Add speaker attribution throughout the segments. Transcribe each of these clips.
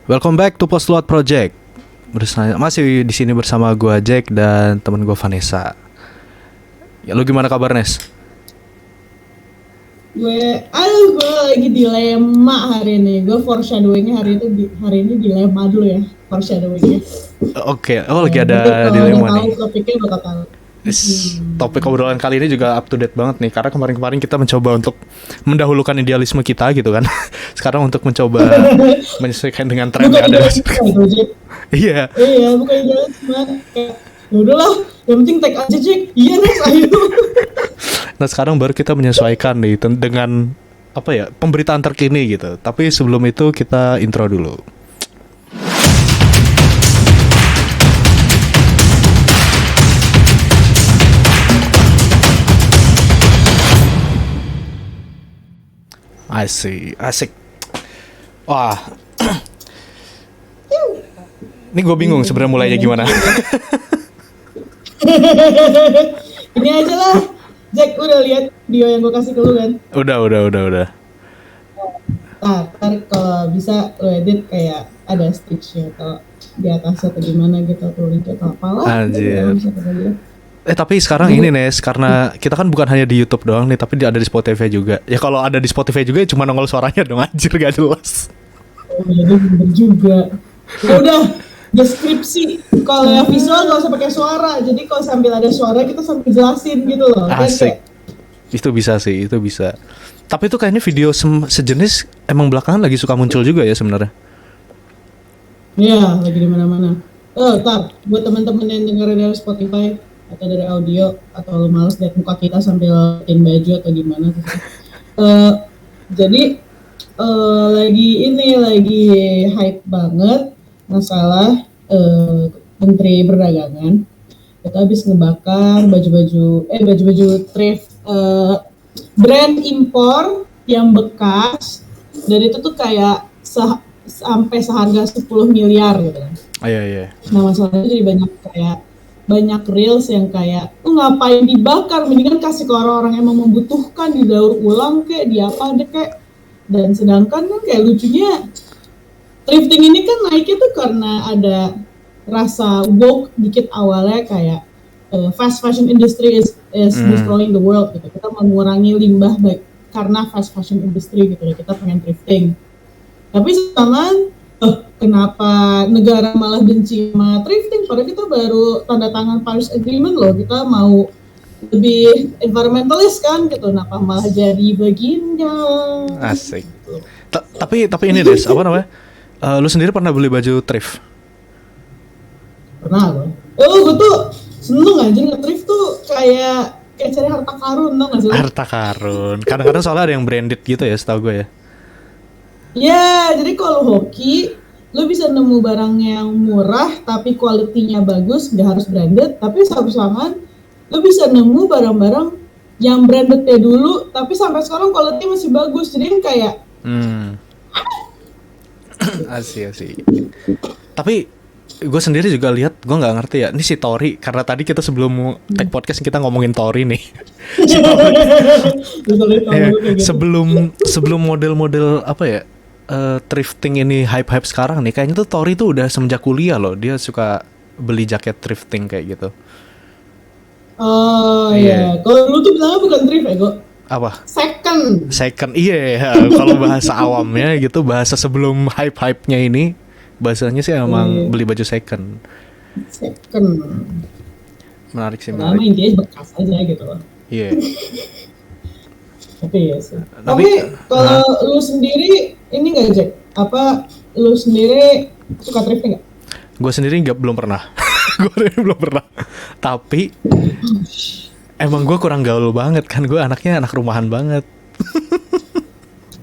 Speaker 1: Welcome back to Postload Project. Masih di sini bersama gue Jack dan temen gue Vanessa. Ya lu gimana kabar Nes?
Speaker 2: Gue lagi dilema hari ini. Gue foreshadowingnya hari ini dilema dulu ya, foreshadowingnya.
Speaker 1: Oke, lagi ada dilema nih.
Speaker 2: Topiknya bakal tahu.
Speaker 1: Topik obrolan kali ini juga up to date banget nih, karena kemarin kita mencoba untuk mendahulukan idealisme kita gitu kan. Sekarang untuk mencoba menyesuaikan dengan tren yang ada. Iya,
Speaker 2: bukan idealisme. Kayak udahlah, yang penting tag aja Jack. Iya Nes, ayo.
Speaker 1: Nah sekarang baru kita menyesuaikan nih dengan pemberitaan terkini gitu. Tapi sebelum itu kita intro dulu. Asik. Wah. Ini gue bingung sebenarnya mulainya gimana.
Speaker 2: Ini aja lah. Jack, udah lihat video yang gue kasih ke lu kan?
Speaker 1: Udah.
Speaker 2: Nah, ntar kalau bisa lo edit kayak ada stitch-nya atau di atas atau gimana gitu atau link atau apalah.
Speaker 1: Anjir. Tapi sekarang ini Nes, karena kita kan bukan hanya di YouTube doang nih, tapi ada di Spotify juga. Ya kalau ada di Spotify juga ya cuma nongol suaranya dong, anjir gak jelas.
Speaker 2: Oh iya, bener juga. Ya udah, deskripsi kalau yang visual gak usah pakai suara. Jadi kalau sambil ada suara kita sambil jelasin gitu loh.
Speaker 1: Asik. Itu bisa sih, itu bisa. Tapi itu kayaknya video sejenis emang belakangan lagi suka muncul juga ya sebenarnya.
Speaker 2: Iya, lagi di mana-mana. Tar, buat teman-teman yang dengerin dari Spotify atau dari audio atau lo males lihat muka kita sambil pakein baju atau gimana gitu. Jadi lagi hype banget masalah Menteri Perdagangan itu habis ngebakar baju thrift brand impor yang bekas, dan itu tuh kayak sampai seharga 10 miliar gitu kan.
Speaker 1: Iya.
Speaker 2: Nah masalahnya jadi banyak reels yang kayak ngapain dibakar, mendingan kasih ke orang-orang yang membutuhkan, didaur ulang kayak diapa deh kayak. Dan sedangkan kan kayak lucunya thrifting ini kan naiknya tuh karena ada rasa woke dikit awalnya, kayak fast fashion industry is destroying the world gitu. Kita mengurangi limbah baik karena fast fashion industry gitu, kita pengen thrifting. Tapi sekarang kenapa negara malah benci sama thrifting? Padahal kita baru tanda tangan Paris Agreement loh, kita mau lebih environmentalist kan gitu. Kenapa malah jadi begini?
Speaker 1: Asik. Tapi ini Des, apa namanya? Lu sendiri pernah beli baju thrift?
Speaker 2: Pernah gue. Gue tuh seneng aja nge-thrift tuh kayak cari harta karun, tau gak sih?
Speaker 1: Harta karun. Kadang-kadang soalnya ada yang branded gitu ya, setahu gue ya.
Speaker 2: Ya, jadi kalau hoki, lo bisa nemu barang yang murah tapi kualitinya bagus, nggak harus branded. Tapi sama-sama lo bisa nemu barang-barang yang brandednya dulu, tapi sampai sekarang kualitinya masih bagus. Jadi kayak
Speaker 1: Asik. Tapi gue sendiri juga lihat, gue nggak ngerti ya. Ini si Tori, karena tadi kita sebelum tag podcast kita ngomongin Tori nih. Si Tori. Sebelum model-model thrifting ini hype sekarang nih, kayaknya tuh Tori tuh udah semenjak kuliah loh, dia suka beli jaket thrifting kayak gitu.
Speaker 2: Oh iya, kalau lu tuh bilangnya bukan thrift ya, Go?
Speaker 1: Apa?
Speaker 2: Second,
Speaker 1: iya. Kalau bahasa awamnya gitu, bahasa sebelum hype-nya ini, bahasanya sih emang beli baju second. Menarik sih.
Speaker 2: Nama intinya bekas aja gitu loh.
Speaker 1: Iya.
Speaker 2: Tapi ya sih. Tapi kalau lu sendiri ini nggak Jack? Apa lu sendiri suka thrifting nggak?
Speaker 1: Gue sendiri belum pernah. Belum pernah. Tapi emang gue kurang gaul banget kan. Gue anaknya anak rumahan banget.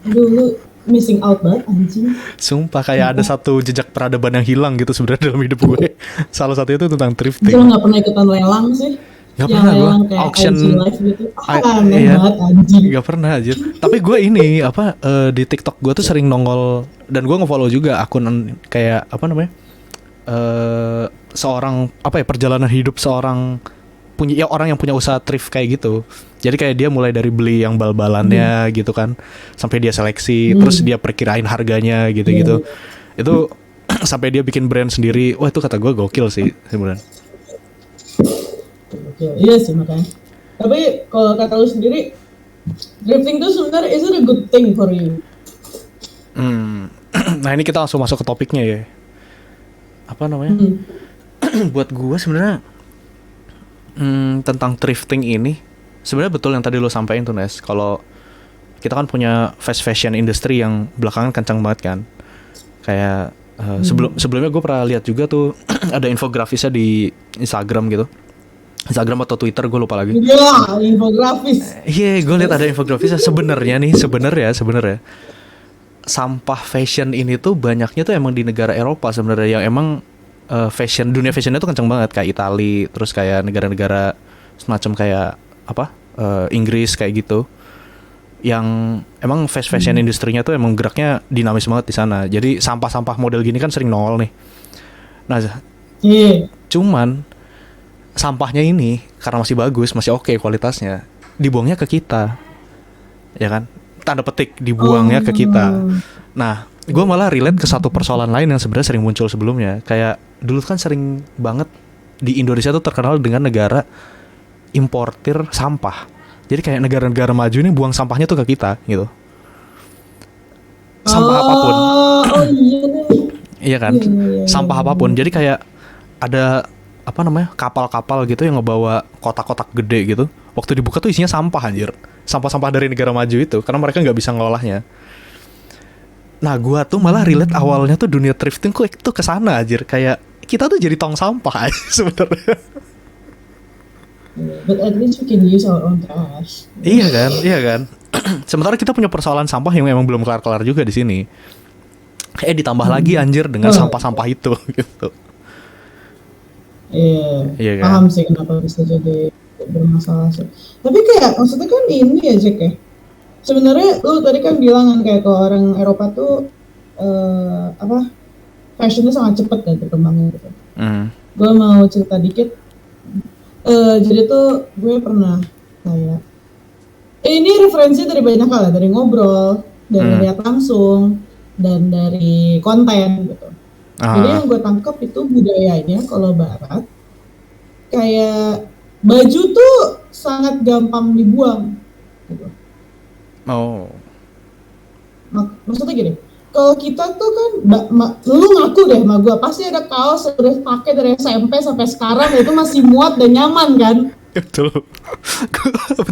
Speaker 2: Aduh, lu missing out banget anjing.
Speaker 1: Sumpah kayak ada satu jejak peradaban yang hilang gitu sebenarnya dalam hidup gue. Salah satu itu tentang thrifting.
Speaker 2: Lu nggak pernah ikutan lelang sih?
Speaker 1: Gak pernah gue, auction
Speaker 2: gitu.
Speaker 1: Banget anjing. Gak pernah aja. Tapi gue ini di TikTok gue tuh sering nongol, dan gue nge-follow juga akun kayak seorang perjalanan hidup seorang orang yang punya usaha thrift kayak gitu. Jadi kayak dia mulai dari beli yang bal-balannya gitu kan, sampai dia seleksi, terus dia perkirain harganya gitu-gitu. Itu sampai dia bikin brand sendiri. Wah itu kata gue gokil sih sebenarnya.
Speaker 2: Iya sih makanya. Tapi kalau kata lu sendiri, drifting tuh sebenarnya is it a good thing for you?
Speaker 1: Nah ini kita langsung masuk ke topiknya ya. Apa namanya? Buat gue sebenarnya tentang thrifting ini sebenarnya betul yang tadi lo sampaikan tuh Nes. Kalau kita kan punya fast fashion industry yang belakangan kencang banget kan. Kayak sebelumnya gue pernah lihat juga tuh ada infografisnya di Instagram gitu. Instagram atau Twitter gue lupa lagi.
Speaker 2: Iya, infografis.
Speaker 1: Iya, gue lihat ada infografisnya. Sebenarnya sampah fashion ini tuh banyaknya tuh emang di negara Eropa sebenarnya, yang emang dunia fashionnya tuh kenceng banget, kayak Itali, terus kayak negara-negara semacam kayak Inggris kayak gitu, yang emang fast fashion industrinya tuh emang geraknya dinamis banget di sana. Jadi sampah-sampah model gini kan sering nongol nih. Nah, cuman sampahnya ini karena masih bagus, masih oke kualitasnya, dibuangnya ke kita, ya kan? Tanda petik dibuangnya ke kita. Nah, gue malah relate ke satu persoalan lain yang sebenarnya sering muncul sebelumnya. Kayak dulu kan sering banget di Indonesia tuh terkenal dengan negara importir sampah. Jadi kayak negara-negara maju ini buang sampahnya tuh ke kita gitu. Sampah apapun. Iya kan? Sampah apapun. Jadi kayak ada kapal-kapal gitu yang ngebawa kotak-kotak gede gitu. Waktu dibuka tuh isinya sampah anjir. Sampah-sampah dari negara maju itu, karena mereka nggak bisa ngelolahnya. Nah, gua tuh malah relate awalnya tuh dunia thrifting tuh kesana anjir. Kayak kita tuh jadi tong sampah aja sebenarnya.
Speaker 2: But at least we can use our own trash.
Speaker 1: Iya kan. Sementara kita punya persoalan sampah yang memang belum kelar-kelar juga di sini. Ditambah lagi anjir dengan sampah-sampah itu gitu.
Speaker 2: Iya, paham sih kenapa bisa jadi bermasalah sih. Tapi kayak maksudnya kan ini ya Jack ya. Sebenarnya lu tadi kan bilang kan kayak kalau orang Eropa tuh fashionnya sangat cepat kan berkembangnya gitu. Gue mau cerita dikit. Jadi tuh gue pernah kayak ini referensi dari banyak hal ya, dari ngobrol, dari lihat langsung, dan dari konten gitu. Jadi yang gue tangkap itu budayanya kalau barat kayak baju tuh sangat gampang dibuang gitu. Maksudnya gini, kalau kita tuh kan lu ngaku deh sama gue pasti ada kaos yang udah pakai dari SMP sampai sekarang itu masih muat dan nyaman kan?
Speaker 1: Betul.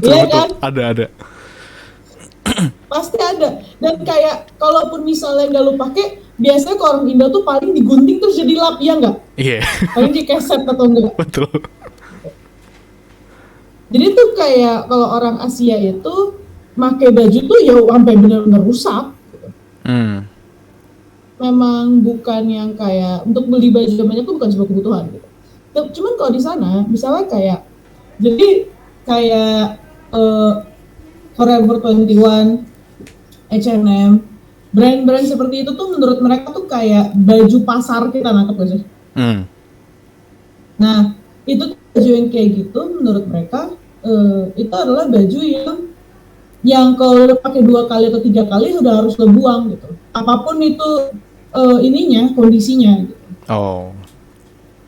Speaker 2: Iya kan?
Speaker 1: Ada.
Speaker 2: Pasti ada. Dan kayak kalaupun misalnya nggak lu pakai, biasanya kalau orang Indo tuh paling digunting terus jadi lap, ya nggak?
Speaker 1: Iya.
Speaker 2: Paling dikeset atau enggak?
Speaker 1: Betul.
Speaker 2: Jadi tuh kayak kalau orang Asia itu pakai baju tuh ya sampai benar-benar rusak. Gitu. Memang bukan yang kayak untuk beli baju banyak tuh bukan sebuah kebutuhan gitu. Cuman kalau di sana, misalnya kayak jadi kayak Forever 21, H&M, brand-brand seperti itu tuh menurut mereka tuh kayak baju pasar kita, nangkep gak sih? Nah, itu baju yang kayak gitu menurut mereka itu adalah baju yang kalau lo pakai 2 kali atau 3 kali sudah harus lo buang gitu. Apapun itu kondisinya gitu.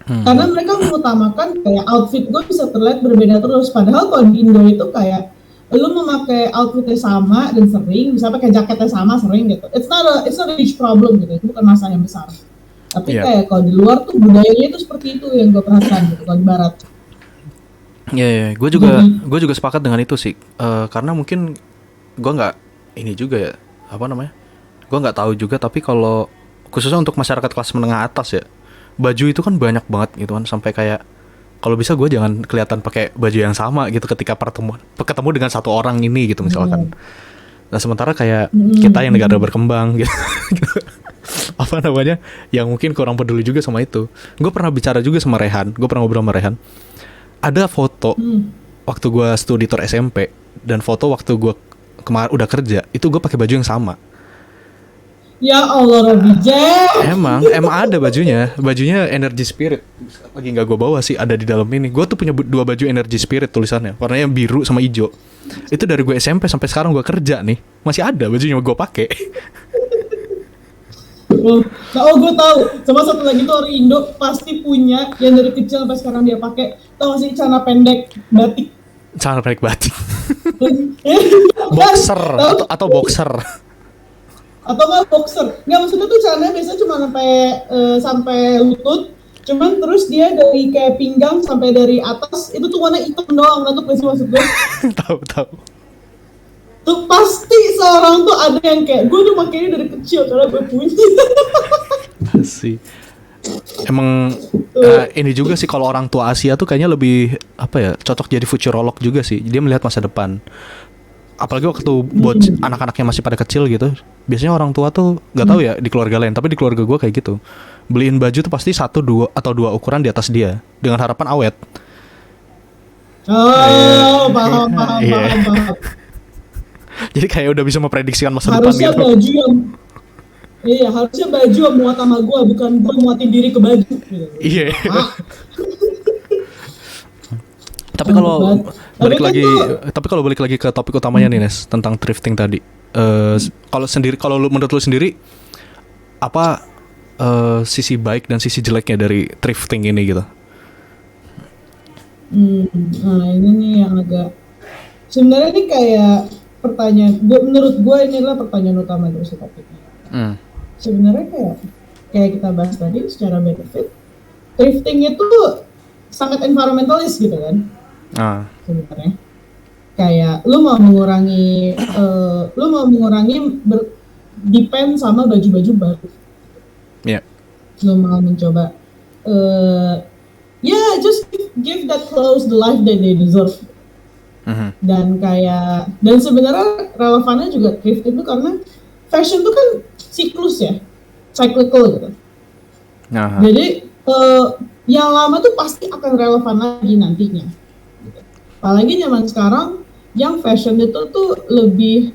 Speaker 2: Karena mereka mengutamakan kayak outfit gue bisa terlihat berbeda terus. Padahal kalau di Indo itu kayak lu memakai outfitnya sama dan sering, bisa pakai jaketnya sama sering gitu. It's not a huge problem gitu, itu bukan masalah yang besar. Tapi kayak kalau di luar tuh budayanya itu seperti itu yang gue perhatikan gitu, kalau di barat.
Speaker 1: Iya, gue juga sepakat dengan itu sih. Karena mungkin gue nggak ini juga ya, gue nggak tahu juga. Tapi kalau khususnya untuk masyarakat kelas menengah atas ya, baju itu kan banyak banget gitu kan, sampai kayak kalau bisa gue jangan kelihatan pakai baju yang sama gitu ketika ketemu dengan satu orang ini gitu misalkan. Nah sementara kayak kita yang negara berkembang gitu, yang mungkin kurang peduli juga sama itu. Gue pernah bicara juga sama Rehan, gue pernah ngobrol sama Rehan. Ada foto waktu gue studi tour SMP dan foto waktu gue kemarin udah kerja, itu gue pakai baju yang sama.
Speaker 2: Ya Allah, Robi Jack.
Speaker 1: Emang ada bajunya Energy Spirit. Lagi nggak gue bawa sih, ada di dalam ini. Gue tuh punya 2 baju Energy Spirit tulisannya, warnanya biru sama hijau. Itu dari gue SMP sampai sekarang gue kerja nih, masih ada bajunya gue pakai.
Speaker 2: Gue tahu. Sama satu lagi tuh orang Indo pasti punya yang dari kecil sampai sekarang dia pakai. Tahu nggak sih celana pendek batik?
Speaker 1: Celana pendek batik.
Speaker 2: Kan?
Speaker 1: Boxer
Speaker 2: Tahu?
Speaker 1: atau boxer.
Speaker 2: Atau nggak boxer? Nggak, maksudnya tuh celananya biasanya cuma sampai lutut. Cuman terus dia dari kayak pinggang sampai dari atas itu tuh warna hitam doang. Nanti sih maksud gue.
Speaker 1: Tahu.
Speaker 2: Tuh pasti seorang tuh ada yang kayak gue tuh makainya dari kecil karena gue punya.
Speaker 1: Sih. Emang ini juga sih kalau orang tua Asia tuh kayaknya lebih apa ya, cocok jadi futurolog juga sih. Dia melihat masa depan. Apalagi waktu buat anak-anaknya masih pada kecil gitu. Biasanya orang tua tuh nggak tahu ya di keluarga lain, tapi di keluarga gue kayak gitu. Beliin baju tuh pasti 1, 2 atau 2 ukuran di atas dia dengan harapan awet.
Speaker 2: Paham.
Speaker 1: Iya. Jadi kayak udah bisa memprediksikan masa
Speaker 2: Harusnya
Speaker 1: depan gitu.
Speaker 2: baju yang harusnya baju yang muat sama gue, bukan gue muatin diri ke baju gitu.
Speaker 1: Iya.
Speaker 2: Ah.
Speaker 1: Tapi kalau balik lagi ke topik utamanya nih, Nes, tentang thrifting tadi. Kalau menurut lu sendiri apa sisi baik dan sisi jeleknya dari thrifting ini gitu?
Speaker 2: Nah ini nih yang agak sebenarnya ini kayak pertanyaan. Menurut gue ini adalah pertanyaan utama dari topiknya. Sebenarnya kayak kita bahas tadi secara benefit, thrifting itu sangat environmentalis gitu kan. Sebenarnya kayak lu mau mengurangi depend sama baju-baju baru.
Speaker 1: Iya.
Speaker 2: Lu mau mencoba just give that clothes the life that they deserve. Dan sebenarnya relevannya juga thrifting itu karena fashion itu kan siklus ya, cyclical gitu. Jadi yang lama tuh pasti akan relevan lagi nantinya. Gitu. Apalagi zaman sekarang yang fashion itu tuh lebih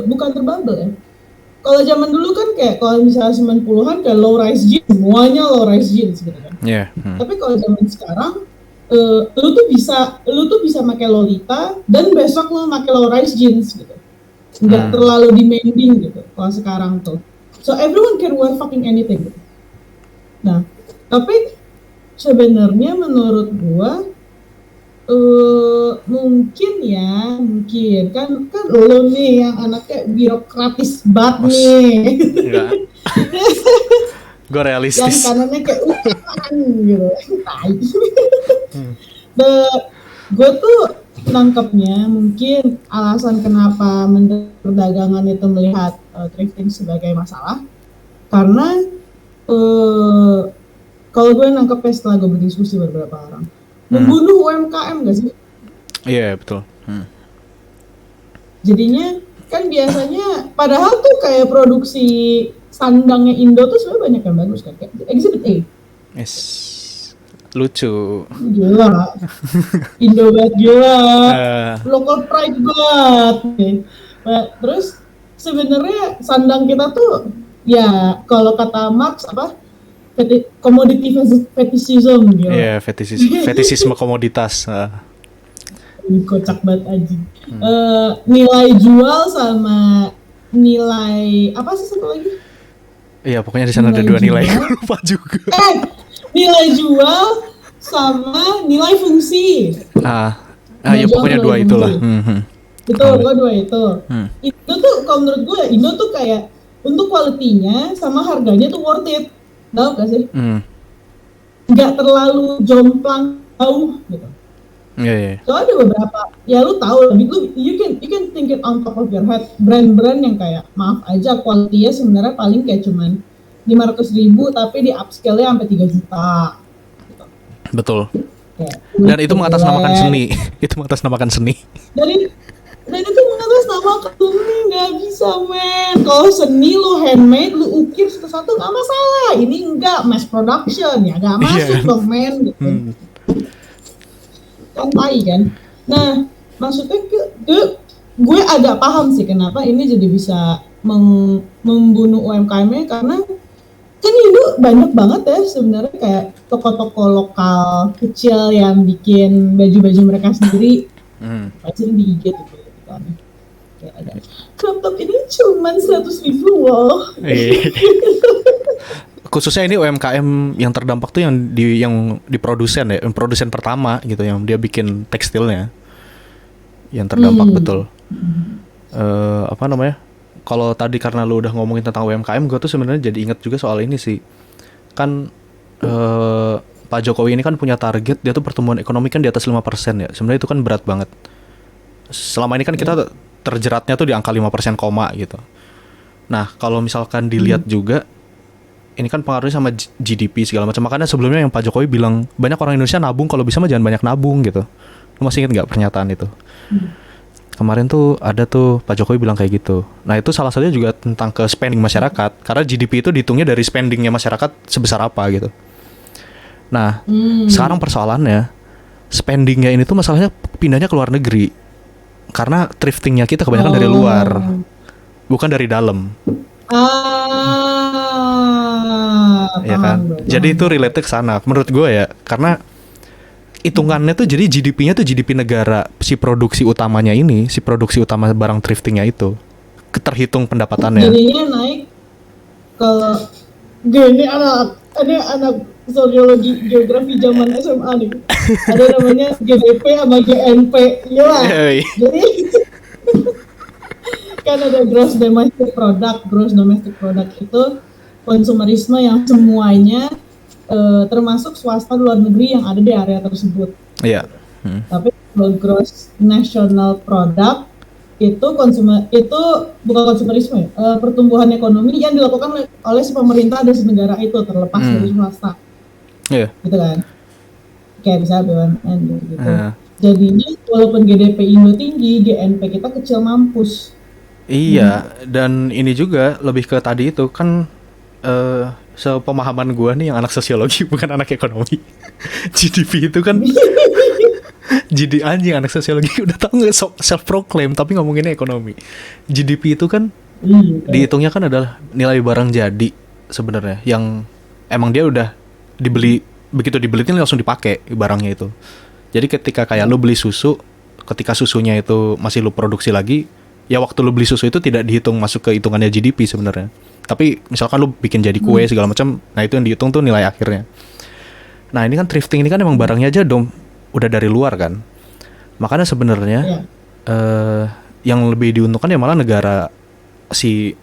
Speaker 2: bukan terbabel ya. Kalau zaman dulu kan kayak kalau misalnya 90-an kayak low rise jeans, semuanya low rise jeans gitu kan. Tapi kalau zaman sekarang lu tuh bisa pakai Lolita dan besok lu pakai low rise jeans gitu. Nggak terlalu demanding gitu kalau sekarang tuh. So everyone can wear fucking anything gitu. Nah, tapi sebenarnya menurut gua mungkin kan lo nih yang anaknya birokratis banget nih.
Speaker 1: Gue realistis.
Speaker 2: Yang kanannya kayak gitu. Gue tuh nangkepnya mungkin alasan kenapa Menteri Perdagangan itu melihat thrifting sebagai masalah karena kalau gue nangkepnya setelah gue berdiskusi beberapa orang membunuh UMKM gak sih?
Speaker 1: Iya, betul.
Speaker 2: Jadinya kan biasanya padahal tuh kayak produksi sandangnya Indo tuh sebenarnya banyak yang bagus kan, kayak Exhibit A.
Speaker 1: Yes. Lucu.
Speaker 2: Gila. Indo banget gila. Local pride banget. Terus sebenarnya sandang kita tuh ya kalau kata Marx apa? Commodity fetishism gitu.
Speaker 1: Iya, fetishisme komoditas.
Speaker 2: Kocak banget aja. Nilai jual sama nilai apa sih satu lagi?
Speaker 1: Iya, pokoknya di sana ada 2 nilai. Lupa juga.
Speaker 2: Nilai jual sama nilai fungsi.
Speaker 1: Ya pokoknya 2 itulah.
Speaker 2: Betul, dua itu. Itu tuh kalau menurut gue Indo tuh kayak untuk kualitinya sama harganya tuh worth it. Tahu gak sih? Nggak terlalu jomplang jauh gitu.
Speaker 1: Iya.
Speaker 2: So ada beberapa, ya lu tahu, you can think it on top of your head, brand-brand yang kayak maaf aja kualitinya sebenarnya paling kayak cuman 500.000 tapi di upscale-nya sampai 3 juta. Gitu.
Speaker 1: Betul. Dan itu mengatasnamakan seni.
Speaker 2: Dan itu mengatasnamakan seni, nggak bisa men. Kalau seni lu handmade, lu ukir satu-satu nggak masalah. Ini enggak mass production ya, nggak masuk dong men. Gitu. Kan tai kan. Nah maksudnya gue agak paham sih kenapa ini jadi bisa membunuh UMKM-nya karena kan Indo banyak banget ya sebenarnya kayak toko-toko lokal kecil yang bikin baju-baju mereka sendiri. Pasti di IG gitu kan. Kayak ada crop top ini cuman 100.000 loh.
Speaker 1: Khususnya ini UMKM yang terdampak tuh yang di produsen ya, yang produsen pertama gitu, yang dia bikin tekstilnya, yang terdampak betul. Apa namanya? Kalau tadi karena lu udah ngomongin tentang UMKM, gue tuh sebenarnya jadi inget juga soal ini sih. Kan Pak Jokowi ini kan punya target dia tuh pertumbuhan ekonomi kan di atas 5% ya. Sebenarnya itu kan berat banget. Selama ini kan kita terjeratnya tuh di angka 5% koma gitu. Nah, kalau misalkan dilihat juga ini kan pengaruhnya sama GDP segala macam. Makanya sebelumnya yang Pak Jokowi bilang banyak orang Indonesia nabung, kalau bisa mah jangan banyak nabung gitu. Lu masih ingat nggak pernyataan itu? Kemarin tuh ada tuh Pak Jokowi bilang kayak gitu. Nah, itu salah satunya juga tentang ke spending masyarakat. Karena GDP itu dihitungnya dari spendingnya masyarakat sebesar apa gitu. Nah, sekarang persoalannya spendingnya ini tuh masalahnya pindahnya ke luar negeri. Karena thriftingnya kita kebanyakan dari luar, bukan dari dalam. Ya kan? Jadi itu relate ke sana menurut gue ya. Karena hitungannya tuh jadi GDP-nya tuh GDP negara, si produksi utamanya ini, si produksi utama barang thriftingnya itu terhitung pendapatannya.
Speaker 2: Jadinya naik kalau gini anak sosiologi geografi zaman SMA nih. Ada namanya GDP sama GNP. Ya lah. Jadi kan ada gross domestic product. Gross domestic product itu konsumerisme yang semuanya termasuk swasta luar negeri yang ada di area tersebut.
Speaker 1: Iya.
Speaker 2: Tapi kalau gross national product itu bukan konsumerisme ya, pertumbuhan ekonomi yang dilakukan oleh si pemerintah dan si negara itu terlepas dari swasta.
Speaker 1: Iya.
Speaker 2: Gitu kan. Kayak bisa BUMN gitu. Jadinya walaupun GDP Indo tinggi, GNP kita kecil mampus.
Speaker 1: Iya, dan ini juga lebih ke tadi itu kan sepemahaman gue nih yang anak sosiologi bukan anak ekonomi. GDP itu kan jadi anjing anak sosiologi udah tau nggak self proclaim tapi ngomonginnya ekonomi. GDP itu kan dihitungnya kan adalah nilai barang jadi sebenarnya yang emang dia udah dibeli, begitu dibeli itu langsung dipakai barangnya itu. Jadi ketika kayak lu beli susu, ketika susunya itu masih lu produksi lagi, ya waktu lu beli susu itu tidak dihitung masuk ke hitungannya GDP sebenarnya. Tapi misalkan lu bikin jadi kue segala macam, nah itu yang dihitung tuh nilai akhirnya. Nah ini kan thrifting ini kan emang barangnya aja udah dari luar kan. Makanya sebenarnya yang lebih diuntungkan ya malah negara si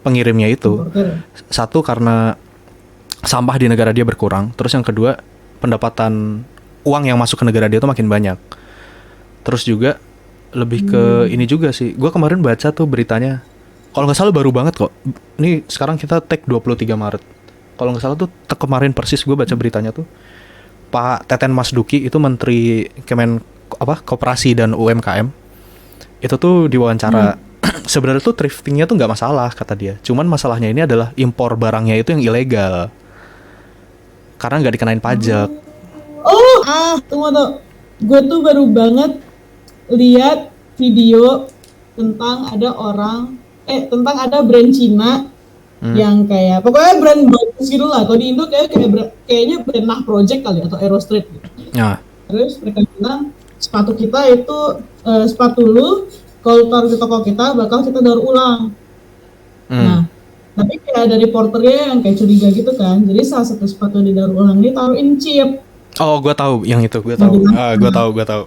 Speaker 1: pengirimnya itu. Satu karena sampah di negara dia berkurang, terus yang kedua pendapatan uang yang masuk ke negara dia tuh makin banyak. Terus juga lebih ke ini juga sih. Gue kemarin baca tuh beritanya. Kalau nggak salah baru banget kok. Ini sekarang kita tag 23 Maret. Kalau nggak salah tuh kemarin persis gue baca beritanya tuh. Pak Teten Mas Duki itu Menteri Koperasi dan UMKM. Itu tuh diwawancara. Sebenarnya tuh thriftingnya tuh nggak masalah kata dia. Cuman masalahnya ini adalah impor barangnya itu yang ilegal. Karena nggak dikenain pajak.
Speaker 2: Tunggu. Gue tuh baru banget lihat video tentang ada brand Cina yang kayak pokoknya brand bagus gitu lah. Kalau di Indo kayaknya brand Nah Project kali atau Aerostreet gitu. Ya. Terus mereka bilang sepatu kita itu sepatu lu kalau taruh di toko kita bakal kita daur ulang. Nah, tapi kayak ada reporternya yang kayak curiga gitu kan. Jadi salah satu sepatu yang didaur ulang ini taruhin chip.
Speaker 1: Oh, gue tahu yang itu, gue tahu. Gue tahu.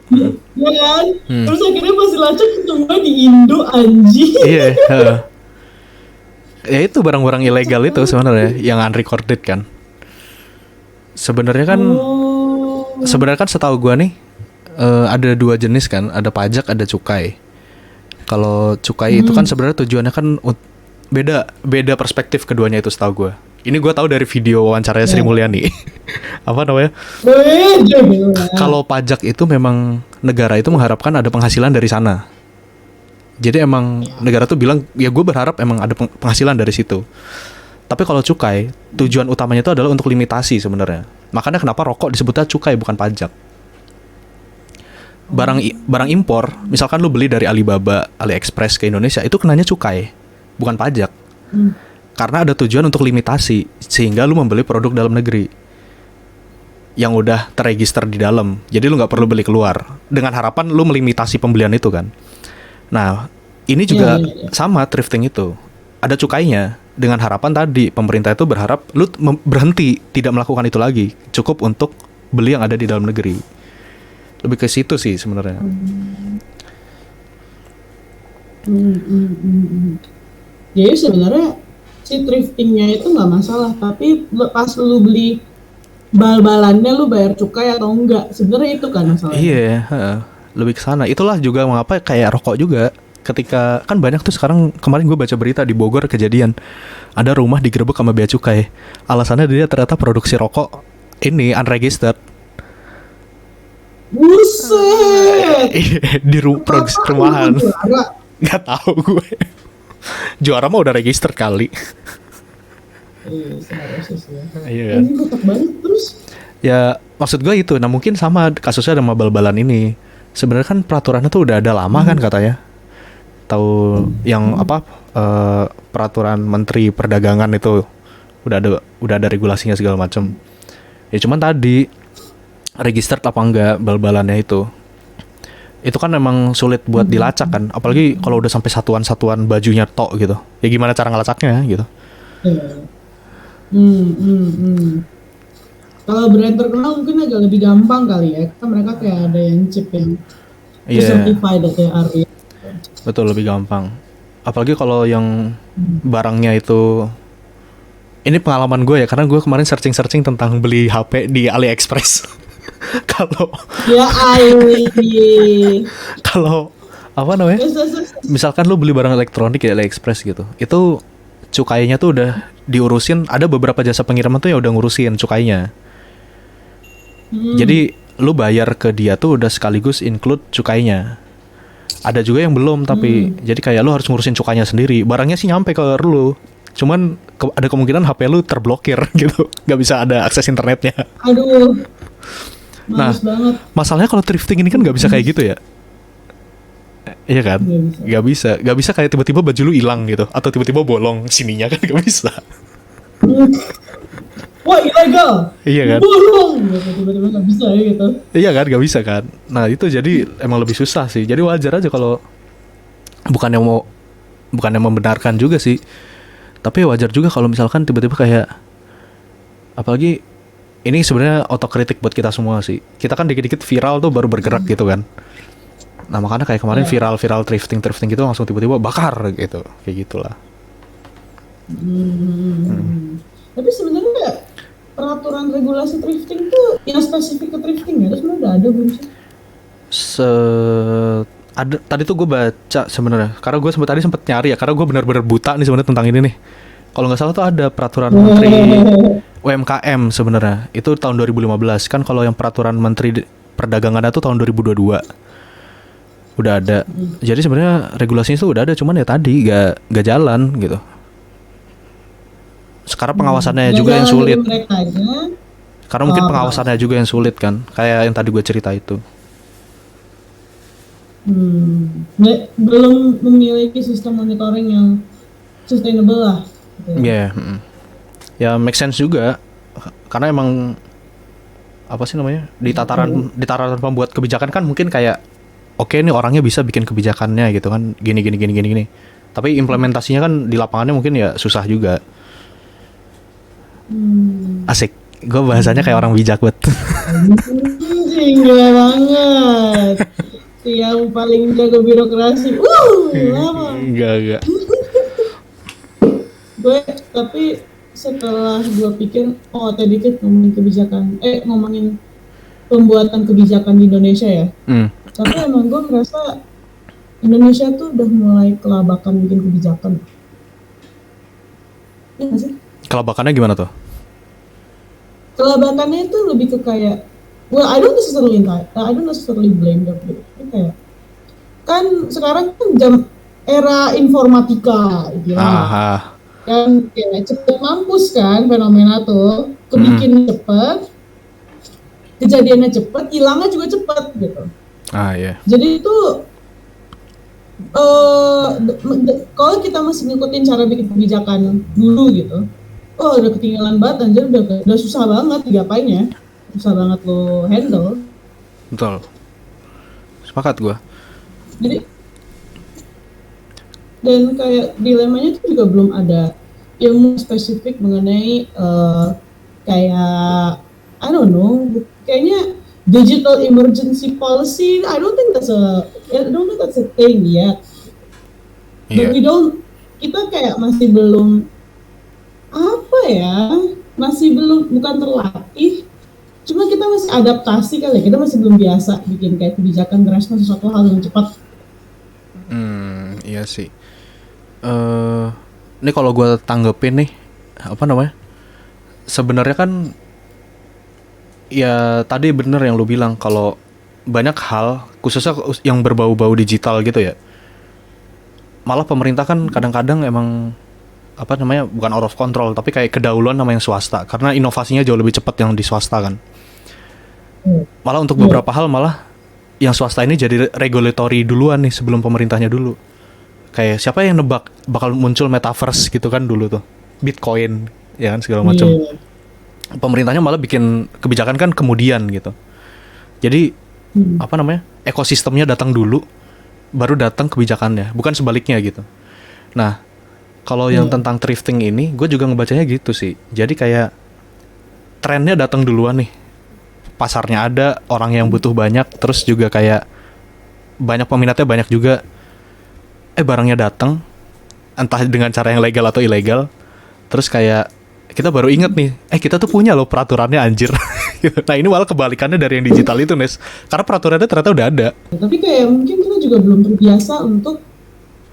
Speaker 2: Iya kan? Terus akhirnya pas dilacak ketemu di Indo anjing.
Speaker 1: Iya. Ya itu barang-barang ilegal itu sebenarnya yang unrecorded kan. Sebenarnya kan setahu gue nih ada dua jenis kan, ada pajak, ada cukai. Kalau cukai itu kan sebenarnya tujuannya kan beda perspektif keduanya itu setahu gue. Ini gue tahu dari video wawancaranya Sri Mulyani. Apa namanya? Kalau pajak itu memang negara itu mengharapkan ada penghasilan dari sana. Jadi emang negara tuh bilang, ya gue berharap emang ada penghasilan dari situ. Tapi kalau cukai, tujuan utamanya itu adalah untuk limitasi sebenarnya. Makanya kenapa rokok disebutnya cukai bukan pajak. Barang impor, misalkan lu beli dari Alibaba, AliExpress ke Indonesia, itu kenanya cukai, bukan pajak. Karena ada tujuan untuk limitasi, sehingga lu membeli produk dalam negeri yang udah terregister di dalam. Jadi lu nggak perlu beli keluar, dengan harapan lu melimitasi pembelian itu kan. Nah, ini juga
Speaker 2: Iya.
Speaker 1: sama thrifting itu. Ada cukainya dengan harapan tadi pemerintah itu berharap lu berhenti tidak melakukan itu lagi, cukup untuk beli yang ada di dalam negeri. Lebih ke situ sih sebenarnya.
Speaker 2: Jadi sebenarnya si thriftingnya itu nggak masalah, tapi pas lu beli bal-balannya lu bayar cukai atau enggak, sebenarnya itu kan masalahnya.
Speaker 1: Iya, lebih ke sana. Itulah juga mengapa kayak rokok juga. Ketika kan banyak tuh sekarang, kemarin gue baca berita di Bogor kejadian ada rumah digerebek sama bea cukai. Alasannya dia ternyata produksi rokok ini unregistered.
Speaker 2: Buset.
Speaker 1: Di produksi rumahan.
Speaker 2: Juara.
Speaker 1: Nggak tahu gue. Juara mah udah register kali.
Speaker 2: Iya, seharusnya sih ya.
Speaker 1: Iya kan.
Speaker 2: Ini kotak banget terus.
Speaker 1: Ya maksud gue itu. Nah mungkin sama kasusnya sama bal-balan ini. Sebenarnya kan peraturannya tuh udah ada lama kan katanya. Tahu yang apa peraturan Menteri Perdagangan itu udah ada regulasinya segala macam. Ya cuman tadi registered apa enggak bal-balannya itu kan emang sulit buat dilacak kan, apalagi kalau udah sampai satuan-satuan bajunya tok gitu. Ya gimana cara ngelacaknya gitu.
Speaker 2: Iya. Kalau brand terkenal mungkin agak lebih gampang kali ya, kan mereka kayak ada yang chip yang certified that they are real.
Speaker 1: Betul, lebih gampang. Apalagi kalau yang barangnya itu, ini pengalaman gue ya, karena gue kemarin searching tentang beli HP di AliExpress. Kalau
Speaker 2: Ya
Speaker 1: kalau apa namanya? Misalkan lu beli barang elektronik di AliExpress gitu, itu cukainya tuh udah diurusin. Ada beberapa jasa pengiriman tuh yang udah ngurusin cukainya. Jadi lu bayar ke dia tuh udah sekaligus include cukainya. Ada juga yang belum, tapi jadi kayak lu harus ngurusin cukainya sendiri. Barangnya sih nyampe ke lu, cuman ada kemungkinan HP lu terblokir gitu, nggak bisa ada akses internetnya.
Speaker 2: Aduh,
Speaker 1: Nah,
Speaker 2: males banget.
Speaker 1: masalahnya kalau thrifting ini kan nggak bisa kayak gitu ya. Iya kan? Nggak bisa kayak tiba-tiba baju lu hilang gitu, atau tiba-tiba bolong sininya kan nggak bisa.
Speaker 2: Wah, ilegal.
Speaker 1: Iya kan?
Speaker 2: Bolong gitu, tiba-tiba nggak bisa ya gitu.
Speaker 1: Iya kan, nggak bisa kan. Nah itu jadi emang lebih susah sih. Jadi wajar aja kalau bukannya membenarkan juga sih. Tapi wajar juga kalau misalkan tiba-tiba kayak, apalagi ini sebenarnya otokritik buat kita semua sih. Kita kan dikit-dikit viral tuh baru bergerak gitu kan. Nah makanya kayak kemarin viral thrifting gitu langsung tiba-tiba bakar gitu, kayak gitulah.
Speaker 2: Tapi sebenarnya peraturan regulasi thrifting tuh yang spesifik ke thrifting ya, terus udah ada belum sih?
Speaker 1: Ada tadi tuh gue baca sebenarnya, karena gue sempet nyari ya, karena gue benar-benar buta nih sebenarnya tentang ini nih. Kalau nggak salah tuh ada peraturan Menteri UMKM sebenarnya, itu tahun 2015 kan. Kalau yang peraturan Menteri Perdagangan itu tahun 2022 udah ada. Jadi sebenarnya regulasinya itu udah ada, cuman ya tadi gak jalan gitu. Sekarang pengawasannya juga yang sulit. Karena mungkin pengawasannya juga yang sulit kan, kayak yang tadi gue cerita itu.
Speaker 2: Belum memiliki sistem monitoring yang sustainable lah.
Speaker 1: Iya, ya make sense juga, karena emang apa sih namanya, di tataran pembuat kebijakan kan mungkin kayak oke nih orangnya bisa bikin kebijakannya gitu kan, gini, tapi implementasinya kan di lapangannya mungkin ya susah juga. Asik, gue bahasanya kayak orang bijak banget.
Speaker 2: Gila banget. Yang paling jago birokrasi.
Speaker 1: Enggak.
Speaker 2: Gue tapi setelah gue pikir, tadi kan ngomongin pembuatan kebijakan di Indonesia ya. Tapi emang gue merasa Indonesia tuh udah mulai kelabakan bikin kebijakan. Iya nggak sih?
Speaker 1: Kelabakannya gimana tuh?
Speaker 2: Kelabakannya itu lebih ke kayak, I don't necessarily blame them gitu. Kayak kan sekarang kan era informatika gitu. Kan kayak cepet mampus kan, fenomena tuh kebikin cepet, kejadiannya cepet, hilangnya juga cepet gitu.
Speaker 1: Iya.
Speaker 2: Jadi itu kalau kita masih ngikutin cara bikin kebijakan dulu gitu, udah ketinggalan banget, anjir, udah susah banget digapainnya, susah banget lo handle.
Speaker 1: Betul, sepakat gue.
Speaker 2: Jadi Dan kayak dilemanya itu juga belum ada ilmu spesifik mengenai kayak I don't know, kayaknya digital emergency policy. I don't think that's a thing yet. But
Speaker 1: Iya.
Speaker 2: kita kayak masih belum apa ya, masih belum, bukan terlatih, cuma kita masih adaptasi kali ya, kita masih belum biasa bikin kayak kebijakan merespon sesuatu hal yang cepat.
Speaker 1: Iya sih. Ini kalau gue tanggepin nih, apa namanya? Sebenarnya kan ya tadi bener yang lu bilang kalau banyak hal khususnya yang berbau-bau digital gitu ya. Malah pemerintah kan kadang-kadang emang apa namanya, bukan out of control tapi kayak kedahuluan sama yang swasta karena inovasinya jauh lebih cepat yang di swasta kan. Malah untuk beberapa hal malah yang swasta ini jadi regulatory duluan nih sebelum pemerintahnya dulu. Kayak siapa yang nebak bakal muncul metaverse gitu kan dulu tuh, Bitcoin ya kan segala macam.
Speaker 2: Iya.
Speaker 1: Pemerintahnya malah bikin kebijakan kan kemudian gitu. Jadi apa namanya, ekosistemnya datang dulu baru datang kebijakannya, bukan sebaliknya gitu. Nah kalau yang tentang thrifting ini gue juga ngebacanya gitu sih. Jadi kayak trennya datang duluan nih, pasarnya ada, orang yang butuh banyak, terus juga kayak banyak peminatnya banyak juga, barangnya datang entah dengan cara yang legal atau ilegal, terus kayak kita baru inget nih, kita tuh punya loh peraturannya anjir. Nah ini malah kebalikannya dari yang digital itu, Nes, karena peraturannya ternyata udah ada.
Speaker 2: Tapi kayak mungkin kita juga belum terbiasa untuk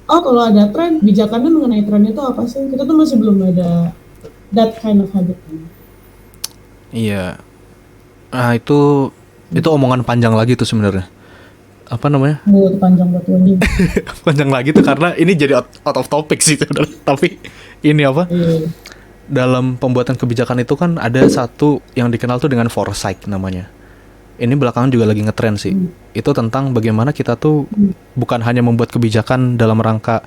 Speaker 2: kalau ada tren, kebijakannya mengenai tren itu apa sih, kita tuh masih belum ada that kind of habit.
Speaker 1: Iya. Nah itu omongan panjang lagi tuh sebenarnya. Apa namanya?
Speaker 2: Panjang buat ini.
Speaker 1: Panjang lagi tuh karena ini jadi out of topic sih sebenarnya. Tapi ini apa? Dalam pembuatan kebijakan itu kan ada satu yang dikenal tuh dengan foresight namanya. Ini belakangan juga lagi ngetrend sih. Itu tentang bagaimana kita tuh bukan hanya membuat kebijakan dalam rangka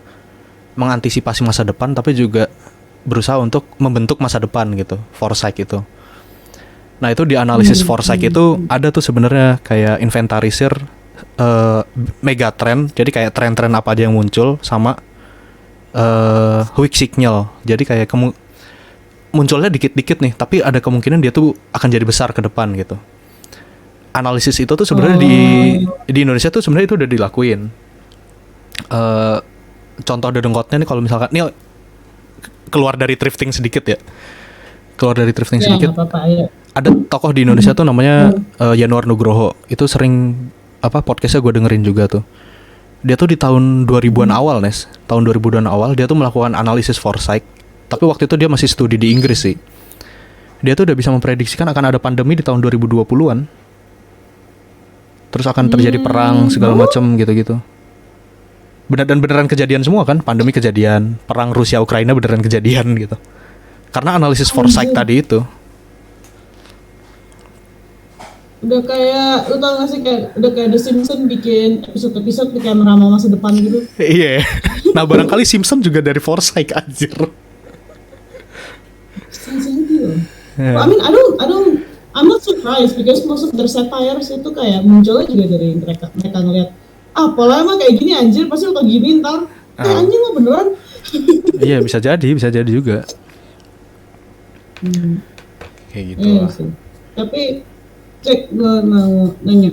Speaker 1: mengantisipasi masa depan, tapi juga berusaha untuk membentuk masa depan gitu. Foresight itu. Nah itu di analisis foresight itu ada tuh sebenarnya kayak inventarisir mega trend. Jadi kayak tren-tren apa aja yang muncul sama weak signal. Jadi kayak munculnya dikit-dikit nih, tapi ada kemungkinan dia tuh akan jadi besar ke depan gitu. Analisis itu tuh sebenarnya di Indonesia tuh sebenarnya itu udah dilakuin. Contoh dedengkotnya nih kalau misalkan nih keluar dari thrifting sedikit ya. Sedikit.
Speaker 2: Apa-apa,
Speaker 1: ada tokoh di Indonesia tuh namanya Yanuar Nugroho. Itu sering podcastnya gue dengerin juga tuh. Dia tuh di tahun 2000-an awal, Nes. Tahun 2000-an awal dia tuh melakukan analisis foresight. Tapi waktu itu dia masih studi di Inggris sih. Dia tuh udah bisa memprediksikan akan ada pandemi di tahun 2020-an. Terus akan terjadi perang segala macam gitu-gitu. Beneran kejadian semua kan? Pandemi kejadian, perang Rusia Ukraina beneran kejadian gitu. Karena analisis foresight tadi itu.
Speaker 2: Udah kayak, lu tau gak sih, udah kayak The Simpsons bikin episode-episode kayak meramal masa depan gitu.
Speaker 1: Iya. Nah barangkali Simpson juga dari foresight anjir.
Speaker 2: I mean, I'm not surprised because most of their satires itu kayak munculnya juga dari mereka ngeliat pola emang kayak gini anjir, pasti lo kayak gini ntar anjing lo beneran.
Speaker 1: Iya bisa jadi juga. Kayak gitu lah.
Speaker 2: Sih. Tapi cek gue mau nanya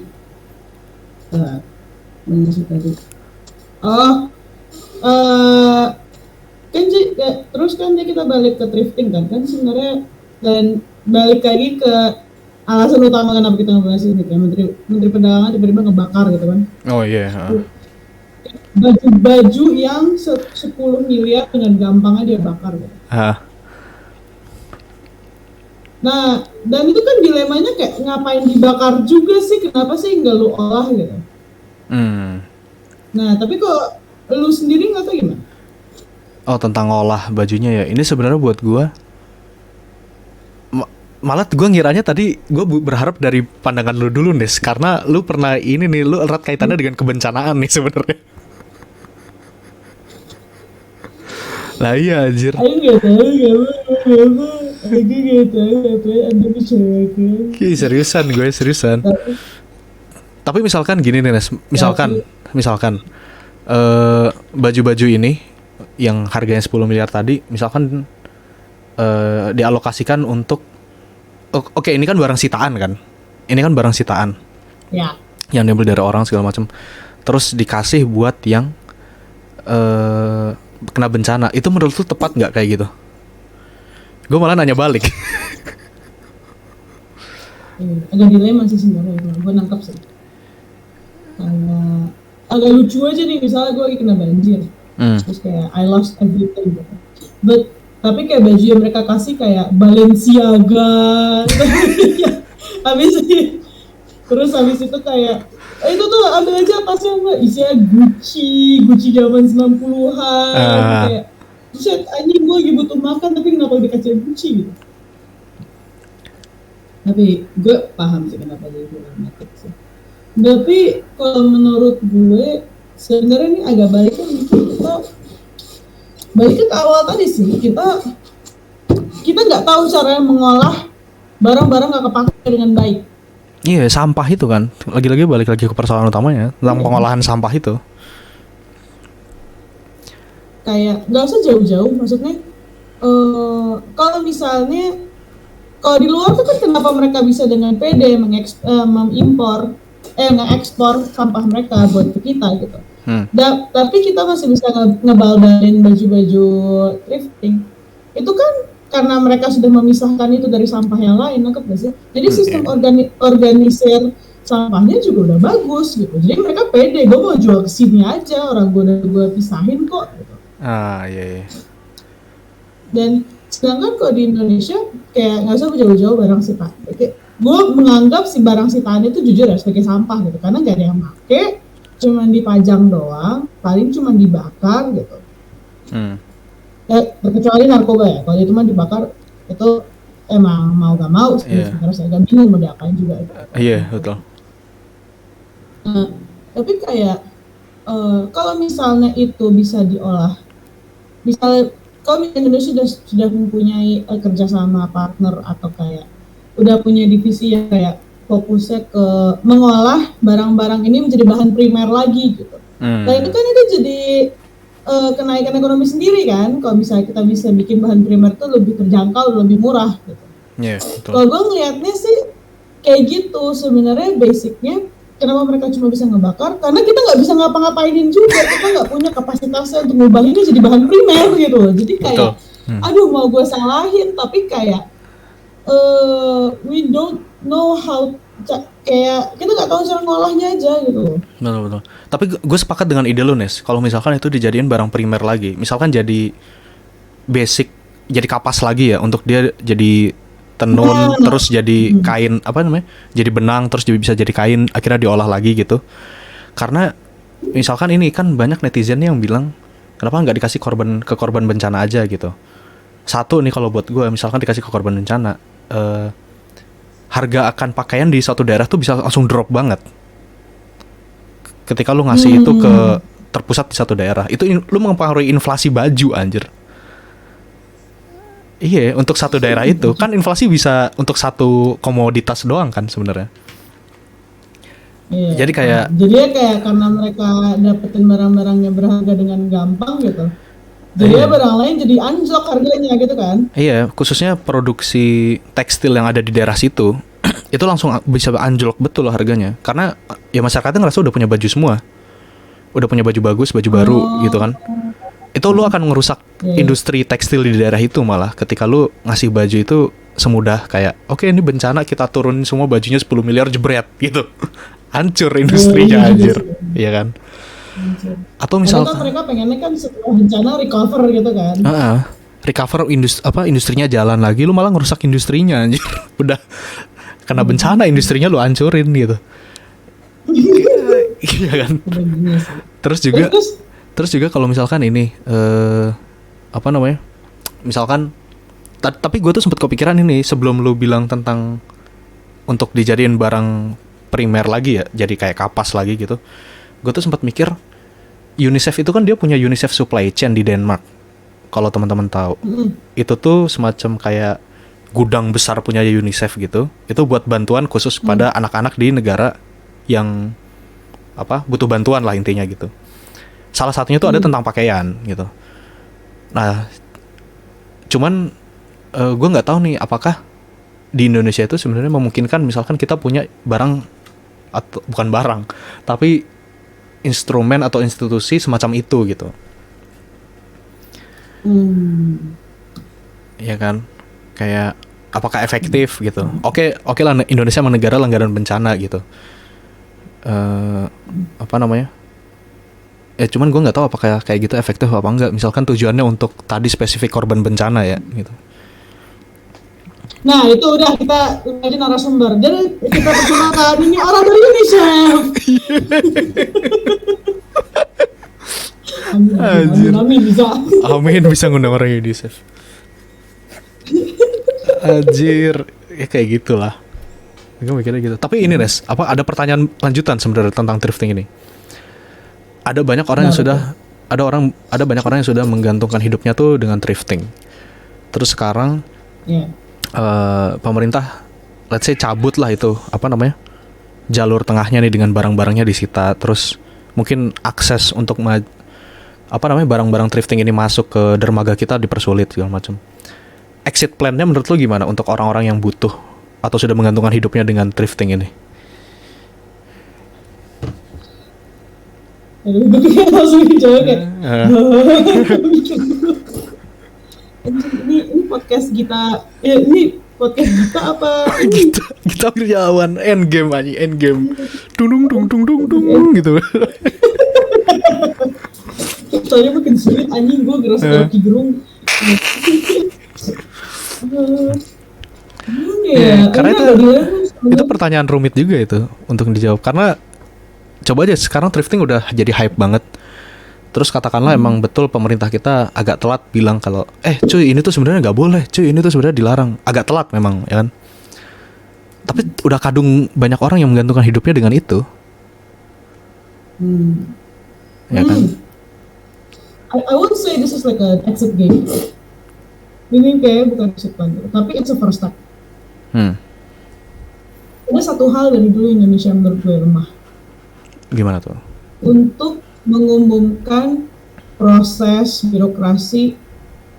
Speaker 2: sih tadi. Kan terus kan kita balik ke thrifting kan sebenarnya, dan balik lagi ke alasan utama kenapa kita ngebahas ini kan, Menteri Perdagangan tiba-tiba ngebakar gitu kan.
Speaker 1: Oh iya.
Speaker 2: Baju yang 10 miliar dengan gampangnya dia bakar gitu. Nah, dan itu kan dilemanya kayak ngapain dibakar juga sih, kenapa sih nggak lu olah gitu. Nah, tapi kok lu sendiri nggak tahu gimana?
Speaker 1: Oh, tentang olah bajunya ya. Ini sebenarnya buat gue malah gue ngiranya tadi gue berharap dari pandangan lu dulu, Nes, karena lu pernah ini nih, lu erat kaitannya dengan kebencanaan nih sebenarnya. Lah iya anjir.
Speaker 2: Aku nggak tahu apa Anda bicarakan.
Speaker 1: Seriusan. Tapi misalkan gini nih, Nes, misalkan baju-baju ini yang harganya 10 miliar tadi misalkan dialokasikan untuk oke, ini kan barang sitaan kan. Ini kan barang sitaan.
Speaker 2: Ya.
Speaker 1: Yang diambil dari orang segala macam. Terus dikasih buat yang kena bencana. Itu menurut lu tepat nggak kayak gitu? Gue malah nanya balik.
Speaker 2: Agak dilema sih sebenarnya, gue nangkap sih. Agak lucu aja nih, misalnya gue lagi kena banjir, terus kayak I lost everything gitu. Tapi kayak baju yang mereka kasih kayak Balenciaga, habis itu kayak itu tuh ambil aja tasnya, mbak, isinya Gucci zaman 90-an, kayak shit, anjing, gue lagi butuh makan tapi kenapa dikasih Gucci gitu. Tapi gue paham sih kenapa dia dramatik sih. Tapi kalau menurut gue sebenarnya ini agak balik ke awal tadi sih, kita nggak tahu cara mengolah barang-barang nggak kepakai dengan baik.
Speaker 1: Iya, sampah itu kan lagi-lagi balik lagi ke persoalan utamanya tentang pengolahan sampah itu.
Speaker 2: Kayak nggak usah jauh-jauh, maksudnya kalau misalnya kalau di luar tuh kan kenapa mereka bisa dengan pede mengekspor sampah mereka buat ke kita gitu. Tapi kita masih bisa ngebaldalin baju-baju thrifting. Itu kan karena mereka sudah memisahkan itu dari sampah yang lain, nangkep gak sih? Jadi sistem organisir sampahnya juga udah bagus gitu. Jadi mereka pede, gue mau jual ke sini aja, orang gue pisahin kok gitu.
Speaker 1: Iya.
Speaker 2: Dan sedangkan kalau di Indonesia kayak nggak usah jauh-jauh barang sitaan. Gue menganggap si barang sitaan itu jujur ya sebagai sampah gitu, karena nggak ada yang pakai, cuma dipajang doang, paling cuma dibakar gitu. Kecuali narkoba ya, kalau itu mah dibakar itu emang mau gak mau harus agak bingung mau diapain juga.
Speaker 1: Iya, betul.
Speaker 2: Tapi kayak kalau misalnya itu bisa diolah, misalnya kalau Indonesia sudah mempunyai kerjasama partner atau kayak udah punya divisi yang kayak fokusnya ke mengolah barang-barang ini menjadi bahan primer lagi gitu. Nah itu kan itu jadi kenaikan ekonomi sendiri kan, kalau misalnya kita bisa bikin bahan primer itu lebih terjangkau, lebih murah gitu. Kalau gue ngelihatnya sih kayak gitu sebenarnya basicnya. Kenapa mereka cuma bisa ngebakar? Karena kita nggak bisa ngapa-ngapainin juga, kita nggak punya kapasitasnya untuk ngubah ini jadi bahan primer gitu. Jadi kayak, aduh mau gue salahin, tapi kayak we don't know how, kayak kita nggak tahu cara ngolahnya aja gitu.
Speaker 1: Betul. Tapi gue sepakat dengan ide lu, Nes. Kalau misalkan itu dijadiin barang primer lagi, misalkan jadi basic, jadi kapas lagi ya, untuk dia jadi tenun, terus jadi kain, jadi benang, terus bisa jadi kain, akhirnya diolah lagi gitu. Karena misalkan ini kan banyak netizen yang bilang, kenapa nggak dikasih ke korban bencana aja gitu. Satu nih kalau buat gue, misalkan dikasih ke korban bencana, harga akan pakaian di suatu daerah tuh bisa langsung drop banget. Ketika lu ngasih itu ke terpusat di satu daerah, itu lu mempengaruhi inflasi baju, anjir. Iya, untuk satu daerah itu kan inflasi bisa untuk satu komoditas doang kan sebenarnya.
Speaker 2: Iya.
Speaker 1: Jadi kayak
Speaker 2: karena mereka dapetin barang-barangnya berharga dengan gampang gitu. Jadi barang lain jadi anjlok harganya gitu kan.
Speaker 1: Iya, khususnya produksi tekstil yang ada di daerah situ itu langsung bisa anjlok betul loh harganya. Karena ya masyarakatnya ngerasa udah punya baju semua. Udah punya baju bagus, baju baru gitu kan. Itu lu akan ngerusak industri tekstil di daerah itu malah ketika lu ngasih baju itu semudah kayak oke, ini bencana kita turunin semua bajunya 10 miliar jebret gitu. Hancur industrinya anjir. Iya kan? Atau misalkan
Speaker 2: mereka pengennya kan setelah bencana recover gitu kan.
Speaker 1: Recover industrinya jalan lagi, lu malah ngerusak industrinya anjir. Udah kena bencana industrinya lu hancurin gitu. Iya kan? Terus juga kalau misalkan ini misalkan tapi gue tuh sempat kepikiran ini sebelum lu bilang tentang untuk dijadiin barang primer lagi ya, jadi kayak kapas lagi gitu. Gue tuh sempat mikir UNICEF itu kan dia punya UNICEF supply chain di Denmark. Kalau teman-teman tahu, itu tuh semacam kayak gudang besar punya UNICEF gitu. Itu buat bantuan khusus pada anak-anak di negara yang butuh bantuan lah intinya gitu. Salah satunya tuh ada tentang pakaian gitu. Nah, cuman gue nggak tahu nih apakah di Indonesia itu sebenarnya memungkinkan misalkan kita punya barang atau bukan barang, tapi instrumen atau institusi semacam itu gitu. Ya kan? Kayak apakah efektif gitu. Oke lah, Indonesia memang negara langganan bencana gitu. Apa namanya? Cuman gue nggak tahu apakah kayak gitu efektif apa enggak. Misalkan tujuannya untuk tadi spesifik korban bencana ya gitu.
Speaker 2: Nah itu udah kita aja narasumber. Jadi kita perkenalkan ini orang dari UNICEF. Amin bisa.
Speaker 1: Amin bisa ngundang orang UNICEF. Anjir, ya kayak gitulah. Gue mikirnya gitu. Tapi ini Nes, apa ada pertanyaan lanjutan sebenarnya tentang thrifting ini? Ada banyak orang yang sudah ada banyak orang yang sudah menggantungkan hidupnya tuh dengan thrifting. Terus sekarang pemerintah let's say cabut lah itu apa namanya? Jalur tengahnya nih dengan barang-barangnya disita, terus mungkin akses untuk barang-barang thrifting ini masuk ke dermaga kita dipersulit segala macam. Exit plan-nya menurut lo gimana untuk orang-orang yang butuh atau sudah menggantungkan hidupnya dengan thrifting ini?
Speaker 2: Aduh, gue langsung dijawab kayak ini podcast kita ini podcast kita apa ini?
Speaker 1: kita kerjaan endgame aja, endgame dung gitu.
Speaker 2: Soalnya makin sulit anjing, gue gerasa kaki gerung.
Speaker 1: Karena itu pertanyaan rumit juga itu untuk dijawab, karena coba aja sekarang thrifting udah jadi hype banget. Terus katakanlah emang betul pemerintah kita agak telat bilang kalau cuy ini tuh sebenarnya nggak boleh, cuy ini tuh sebenarnya dilarang. Agak telat memang ya kan. Tapi udah kadung banyak orang yang menggantungkan hidupnya dengan itu. Ya kan?
Speaker 2: I would say this is like an exit game. Ini kayak bukan exit plan, tapi it's a first step. Ada satu hal dari dulu Indonesia menurut gue lemah.
Speaker 1: Gimana tuh?
Speaker 2: Untuk mengumumkan proses birokrasi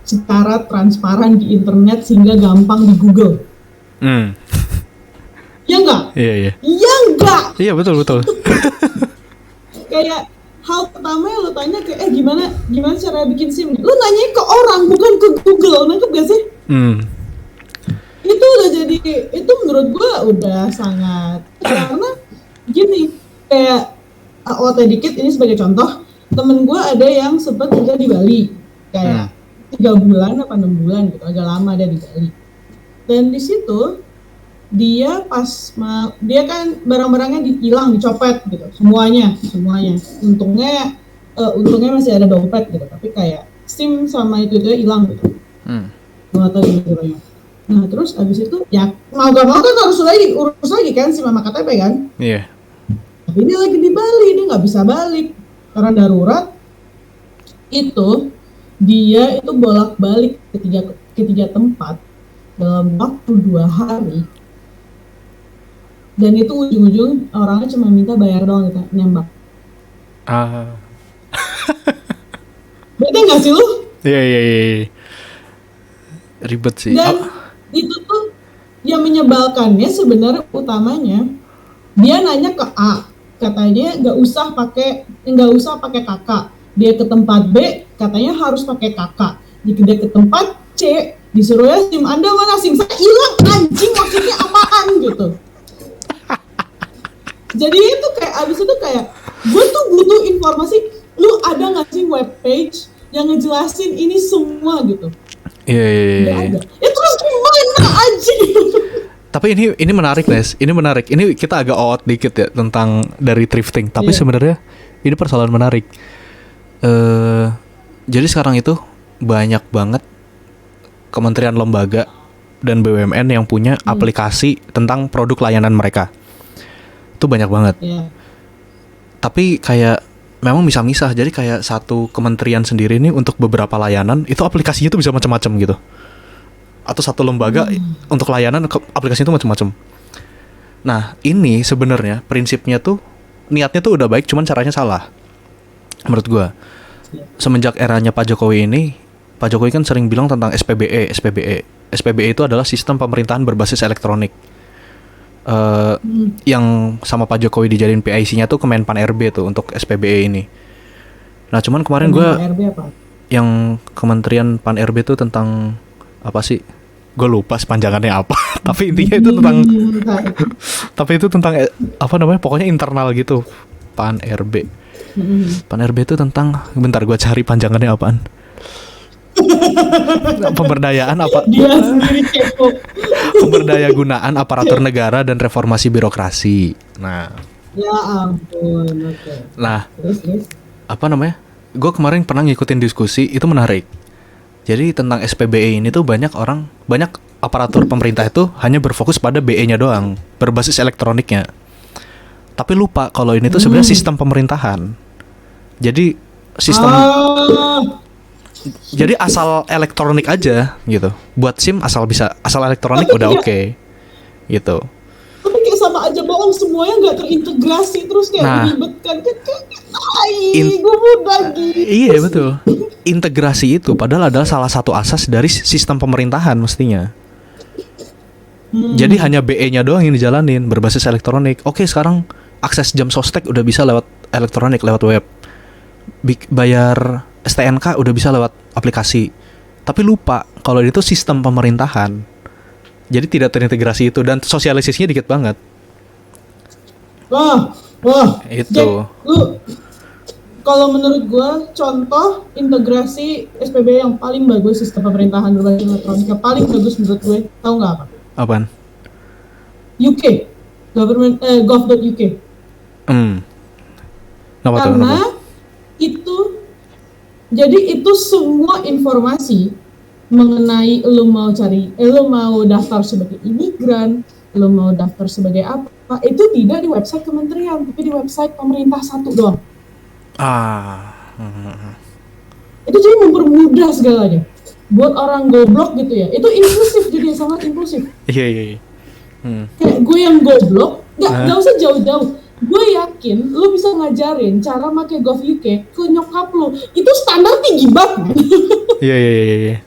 Speaker 2: secara transparan di internet sehingga gampang di Google. Ya enggak?
Speaker 1: Iya.
Speaker 2: Iya enggak?
Speaker 1: Iya betul.
Speaker 2: Kayak hal pertama yang lo tanya kayak gimana cara bikin SIM? Lo nanya ke orang bukan ke Google, nangkep gak sih? Itu udah jadi, itu menurut gue udah sangat, karena gini, kayak dikit ini sebagai contoh, temen gue ada yang sempat kerja di Bali kayak 3 bulan apa 6 bulan gitu, agak lama dia di Bali. Dan di situ dia dia kan barang-barangnya hilang, dicopet gitu, semuanya. Untungnya masih ada dompet gitu, tapi kayak SIM sama itu hilang gitu. Nggak tahu gimana. Nah terus abis itu ya mau gak mau kan harus urus lagi kan SIM sama KTP kan.
Speaker 1: Iya.
Speaker 2: Tapi dia lagi di Bali, dia nggak bisa balik karena darurat. Itu dia itu bolak-balik ketiga tempat dalam waktu 2 hari. Dan itu ujung-ujung orangnya cuma minta bayar doang gitu, nembak. Bete nggak sih lu?
Speaker 1: Iya. Ribet sih.
Speaker 2: Dan itu tuh yang menyebalkannya sebenarnya utamanya dia nanya ke A, katanya nggak usah pakai kakak. Dia ke tempat B, katanya harus pakai kakak. Dia ke tempat C, disuruh ya SIM Anda mana, SIM saya hilang, anjing maksudnya apaan gitu. Jadi itu kayak abis itu kayak gue tuh butuh informasi, lu ada nggak sih webpage yang ngejelasin ini semua gitu?
Speaker 1: Iya.
Speaker 2: Ya terus gimana anjing?
Speaker 1: Tapi ini menarik, Nes. Ini menarik. Ini kita agak out dikit ya tentang dari thrifting. Tapi sebenarnya ini persoalan menarik. Jadi sekarang itu banyak banget kementerian lembaga dan BUMN yang punya aplikasi tentang produk layanan mereka. Itu banyak banget. Tapi kayak memang bisa misah. Jadi kayak satu kementerian sendiri nih untuk beberapa layanan itu aplikasinya tuh bisa macam-macam gitu. Atau satu lembaga untuk layanan aplikasi itu macam-macam. Nah, ini sebenarnya prinsipnya tuh niatnya tuh udah baik, cuman caranya salah. Menurut gua. Semenjak eranya Pak Jokowi ini Pak Jokowi kan sering bilang tentang SPBE. SPBE itu adalah sistem pemerintahan berbasis elektronik. Yang sama Pak Jokowi dijadiin PIC-nya tuh Kemenpan RB tuh untuk SPBE ini. Nah cuman kemarin gue yang Kementerian Pan RB tuh tentang apa sih? Gue lupa sepanjangannya apa. Tapi intinya itu tentang apa namanya? Pokoknya internal gitu. Pan RB. Pan RB itu tentang, bentar gue cari panjangannya apaan. Pemberdayaan apa?
Speaker 2: Dia sendiri kepo.
Speaker 1: Pemberdaya gunaan aparatur negara dan reformasi birokrasi. Nah.
Speaker 2: Ya ampun. Okay.
Speaker 1: Nah.
Speaker 2: Terus.
Speaker 1: Apa namanya? Gue kemarin pernah ngikutin diskusi, itu menarik. Jadi tentang SPBE ini tuh banyak aparatur pemerintah itu hanya berfokus pada BE-nya doang, berbasis elektroniknya. Tapi lupa kalau ini tuh sebenarnya sistem pemerintahan. Jadi sistem jadi asal elektronik aja gitu. Buat SIM asal elektronik udah oke. Gitu.
Speaker 2: Tapi kayak sama aja bohong, semuanya nggak terintegrasi terus kayak meribetkan. Gue mudah gitu.
Speaker 1: Iya betul. Integrasi itu padahal adalah salah satu asas dari sistem pemerintahan mestinya. Jadi hanya BE-nya doang yang dijalanin berbasis elektronik. Oke, sekarang akses jam sostek udah bisa lewat elektronik, lewat web. Bayar STNK udah bisa lewat aplikasi. Tapi lupa kalau itu sistem pemerintahan. Jadi tidak terintegrasi itu dan sosialisasinya dikit banget.
Speaker 2: Wah,
Speaker 1: itu.
Speaker 2: Jack, lu kalau menurut gue contoh integrasi SPB yang paling bagus sistem pemerintahan berbasis elektronik yang paling bagus menurut gue, tahu nggak apa?
Speaker 1: Apaan?
Speaker 2: UK, gov.uk. Karena itu, jadi itu semua informasi mengenai lo mau daftar sebagai imigran, lo mau daftar sebagai apa, itu tidak di website kementerian, tapi di website pemerintah satu doang. Itu jadi mempermudah segalanya. Buat orang goblok gitu ya, itu inklusif, jadi sangat inklusif.
Speaker 1: Iya.
Speaker 2: Kayak gue yang goblok, nggak usah jauh-jauh. Gue yakin lo bisa ngajarin cara pakai gov.uk ke nyokap lo. Itu standar tinggi banget.
Speaker 1: Iya.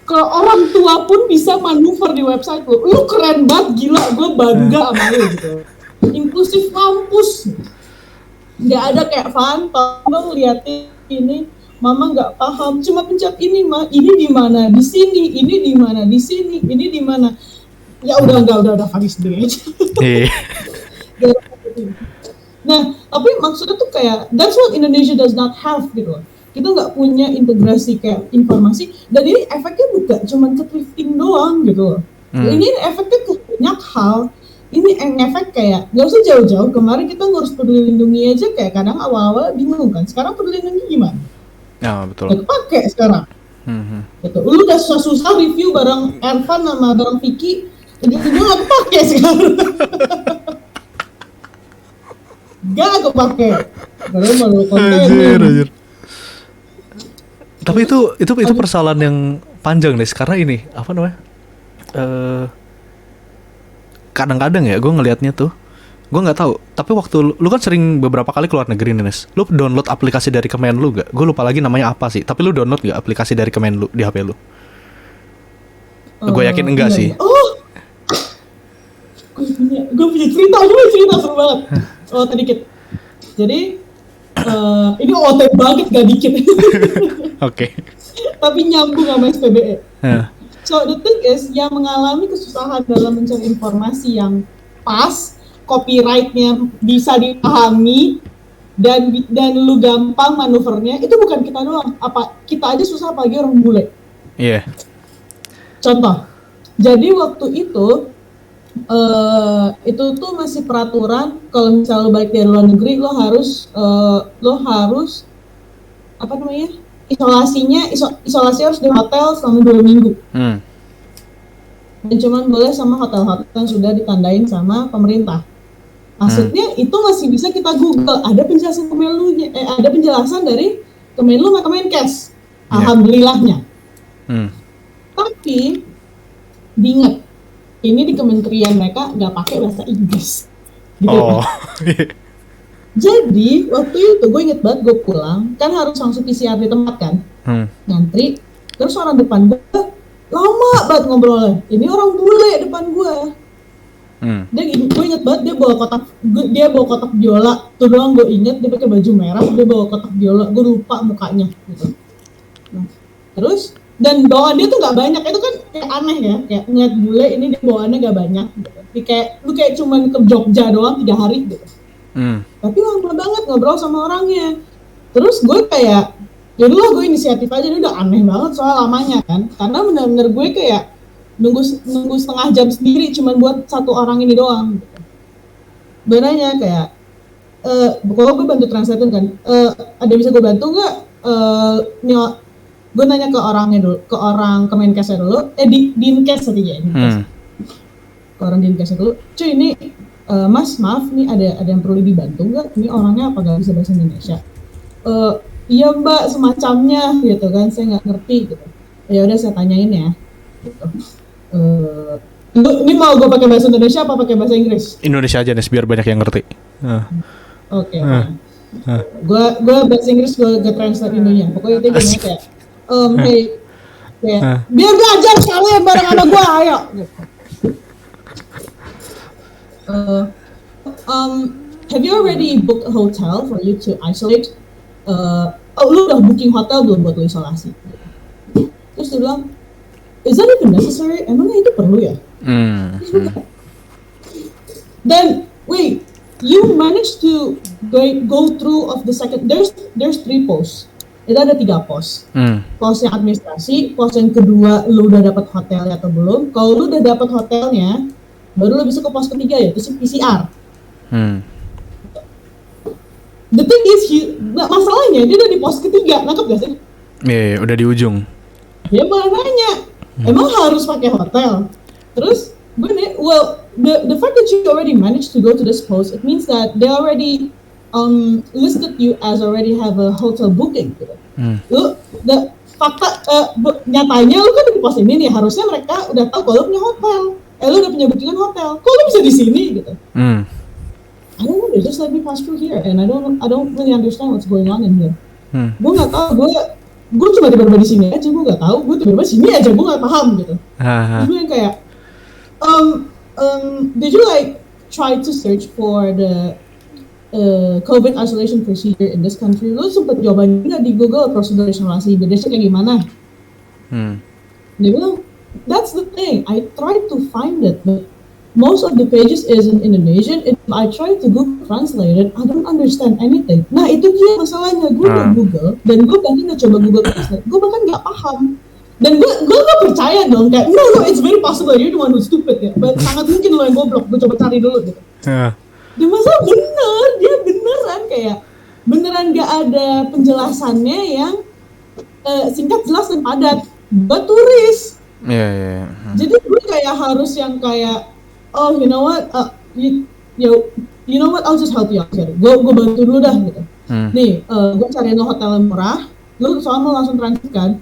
Speaker 2: Kalau orang tua pun bisa manuver di website lo. Lo keren banget, gila. Gue bangga sama lo gitu. Inklusif mampus. Nggak ada kayak tolong liatin ini. Mama nggak paham. Cuma pencet ini mah. Ini di mana? Di sini. Ini di mana? Di sini. Ini di mana? Ya udah Fadi sendiri aja. Nah, tapi maksudnya tuh kayak that's what Indonesia does not have gitu loh. Kita nggak punya integrasi kayak informasi, dan ini efeknya bukan cuma ke thrifting doang gitu loh. Ini efeknya ke banyak hal. Ini efek kayak nggak usah jauh-jauh. Kemarin kita ngurus peduli lindungi aja kayak kadang awal-awal bingung kan. Sekarang peduli lindungi gimana?
Speaker 1: Ya betul.
Speaker 2: Udah kepake sekarang. Gitu. Lu udah susah-susah review barang Ervan sama barang Vicky, ujung-ujungnya nggak kepake sekarang. Gak kepake. Baru malu konten.
Speaker 1: Anjir. Tapi itu persoalan yang panjang deh. Karena ini apa namanya? Kadang-kadang ya gue ngelihatnya tuh, gue nggak tahu. Tapi waktu lu kan sering beberapa kali keluar negeri nih, Nes. Lu download aplikasi dari Kemenlu gak? Gue lupa lagi namanya apa sih. Tapi lu download gak aplikasi dari Kemenlu di HP lu? Gue yakin enggak sih.
Speaker 2: Oh, gue punya cerita seru banget. Oh, tadi dikit. Jadi ini OT banget gak dikit.
Speaker 1: Oke.
Speaker 2: Tapi nyambung sama SPBE. So the thing is, yang mengalami kesusahan dalam mencari informasi yang pas, copyright-nya bisa dipahami, dan lu gampang manuvernya, itu bukan kita doang. Kita aja susah, apalagi orang bule.
Speaker 1: Iya.
Speaker 2: Contoh, jadi waktu itu tuh masih peraturan kalau misalnya lo balik dari luar negeri lo harus apa namanya, isolasi harus di hotel selama 2 minggu. Dan cuman boleh sama hotel-hotel yang sudah ditandain sama pemerintah. Maksudnya itu masih bisa kita Google, ada penjelasan Kemenlunya, ada penjelasan dari Kemenlu sama Kemenkes. Alhamdulillahnya. Tapi diingat, ini di kementerian mereka nggak pakai bahasa Inggris. Gitu. Oh. Jadi waktu itu gue inget banget, gue pulang kan harus langsung PCR di tempat kan, ngantri. Terus orang depan gue lama banget ngobrolnya. Ini orang bule depan gue. Gue inget banget dia bawa kotak biola. Tuh doang gue inget, dia pakai baju merah, dia bawa kotak biola. Gue lupa mukanya gitu. Nah, terus dan bawaan dia tuh nggak banyak, itu kan kayak aneh ya, kayak ngeliat bule ini dia bawaannya nggak banyak gitu. Lu kayak cuman ke Jogja doang 3 hari gitu. Tapi lama banget ngobrol sama orangnya. Terus gue kayak yaudah gue inisiatif aja, ini udah aneh banget soal lamanya kan, karena benar-benar gue kayak nunggu setengah jam sendiri cuman buat satu orang ini doang gitu. Gue nanya kayak pokoknya gue bantu translate kan, ada bisa gue bantu nggak, gue nanya ke orangnya dulu, ke orang Kemenkesnya dulu, Dinkes tadi ya, ke orang Dinkesnya dulu, cuy ini mas maaf nih ada yang perlu dibantu nggak, ini orangnya apa gak bisa bahasa Indonesia? Iya mbak, semacamnya gitu kan, saya nggak ngerti gitu. Ya udah saya tanyain ya. Gitu. Ini mau gue pakai bahasa Indonesia apa pakai bahasa Inggris?
Speaker 1: Indonesia aja nih biar banyak yang ngerti.
Speaker 2: Oke. Gue bahasa Inggris gue translate Indonya. Pokoknya itu gimana kayak, kayak biar belajar kalian bareng sama gue, ayo. Gitu. Have you already booked a hotel for you to isolate? Lu udah booking hotel belum buat lu isolasi? Terus dia bilang, is that even necessary? Emangnya itu perlu ya? Dan wait, you managed to go through of the second. There's 3 posts. Itu ada 3 pos. Pos yang administrasi, pos yang kedua lu udah dapat hotelnya atau belum. Kalau lu udah dapat hotelnya, baru lu bisa ke pos ketiga ya, itu PCR. The thing is, masalahnya dia udah di pos ketiga, nangkep gak sih?
Speaker 1: Iya, udah di ujung.
Speaker 2: Dia malah nanya, emang harus pakai hotel? Terus gue nih, well, the fact that you already managed to go to this post, it means that they already listed you as already have a hotel booking. Gitu. Lu, nyatanya lu kan di pos ini nih, harusnya mereka udah tahu kalau lu punya hotel. Lu udah punya bookingan hotel, kok lu bisa di sini gitu? I don't know, they just let me pass through here, and I don't really understand what's going on in here. Gue nggak tahu, gue cuma tiba-tiba di sini aja, gue nggak tahu, gue tiba-tiba sini aja, gue nggak paham gitu. Terus gue yang kayak, did you like try to search for the COVID isolation procedure in this country? Lu sempet jawabannya nggak di Google prosedur isolasi Indonesia kayak gimana? Dia bilang, that's the thing, I tried to find it, but most of the pages is in Indonesian. If I try to Google translate it, I don't understand anything. Nah itu dia masalahnya, gue udah Google dan gue bahkan nggak coba Google translate, gue bahkan nggak paham. Dan gue nggak percaya dong, kayak no, it's very possible you're the one who's stupid ya. But sangat mungkin lo yang goblok, gue coba cari dulu gitu. Dia masalah dia beneran kayak beneran nggak ada penjelasannya yang singkat, jelas dan padat. Gue turis. Jadi gue kayak harus yang kayak, oh, you know what, you know what, I'll just help you out here. Gue bantu dulu dah gitu. Nih, gue cariin lo hotel yang murah. Lu soalnya langsung transit kan.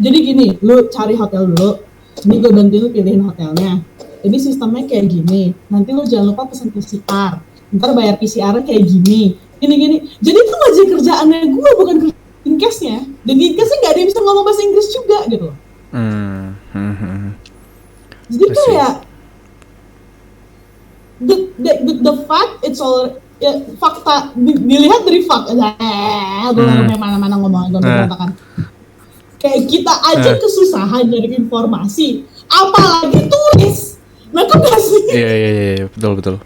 Speaker 2: Jadi gini, lu cari hotel dulu. Ini gue bantu lu pilihin hotelnya. Jadi sistemnya kayak gini. Nanti lu jangan lupa pesan PCR. Ntar bayar PCR kayak gini. Gini. Jadi itu aja kerjaannya gue, bukan Dinkesnya. Dan Dinkesnya nggak ada yang bisa ngomong bahasa Inggris juga gitu. Jadi kayak the fact it's all fakta dilihat dari fakta, mana ngomong berantakan. Kayak kita aja kesusahan nyari informasi, apalagi tulis. Nangkep gak sih?
Speaker 1: Iya, betul.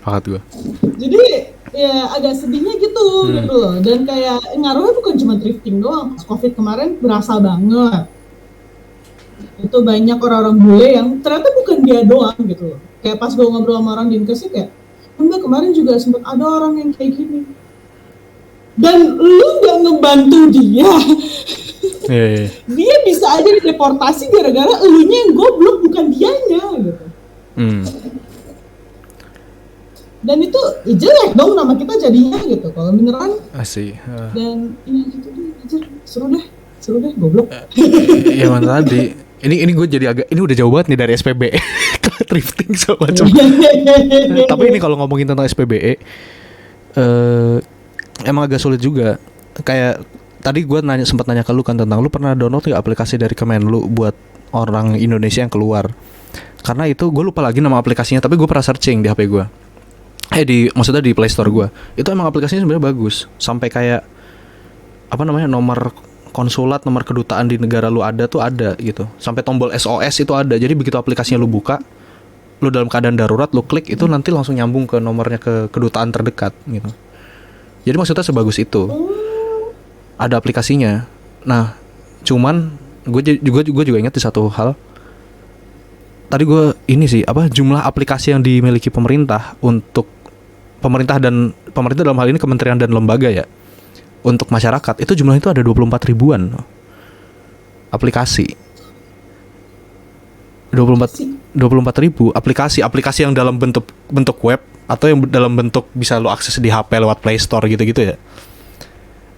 Speaker 1: Pakat gue.
Speaker 2: Jadi ya agak sedihnya gitu loh. Dan kayak ngaruhnya bukan cuma thrifting doang. Pas COVID kemarin berasa banget. Itu banyak orang-orang bule yang ternyata bukan dia doang gitu loh. Kayak pas gue ngobrol sama orang Dinkes kayak, enggak, kemarin juga sempat ada orang yang kayak gini. Dan lu gak ngebantu dia. Dia bisa aja dideportasi gara-gara elunya yang goblok, bukan dianya gitu. Dan itu jelek dong nama kita jadinya gitu kalau beneran.
Speaker 1: Asik.
Speaker 2: Dan ini gitu deh, seru deh goblok.
Speaker 1: Iya mana tadi. Ini gue jadi agak, ini udah jauh banget nih dari SPBE ke thrifting sama macam. Tapi ini kalau ngomongin tentang SPBE, emang agak sulit juga. Kayak tadi gue sempat nanya ke lu kan tentang lu pernah download nggak aplikasi dari Kemenlu buat orang Indonesia yang keluar. Karena itu gue lupa lagi nama aplikasinya, tapi gue pernah searching di HP gue. Maksudnya di Play Store gue. Itu emang aplikasinya sebenarnya bagus. Sampai kayak apa namanya, nomor konsulat, nomor kedutaan di negara lu ada tuh ada gitu. Sampai tombol SOS itu ada. Jadi begitu aplikasinya lu buka, lu dalam keadaan darurat, lu klik itu nanti langsung nyambung ke nomornya ke kedutaan terdekat gitu. Jadi maksudnya sebagus itu. Ada aplikasinya. Nah, cuman gue juga ingat di satu hal. Tadi gue ini sih jumlah aplikasi yang dimiliki pemerintah untuk pemerintah dalam hal ini kementerian dan lembaga ya, untuk masyarakat itu jumlahnya itu ada 24 ribuan aplikasi. 24 ribu aplikasi yang dalam bentuk web atau yang dalam bentuk bisa lo akses di HP lewat Play Store gitu-gitu ya.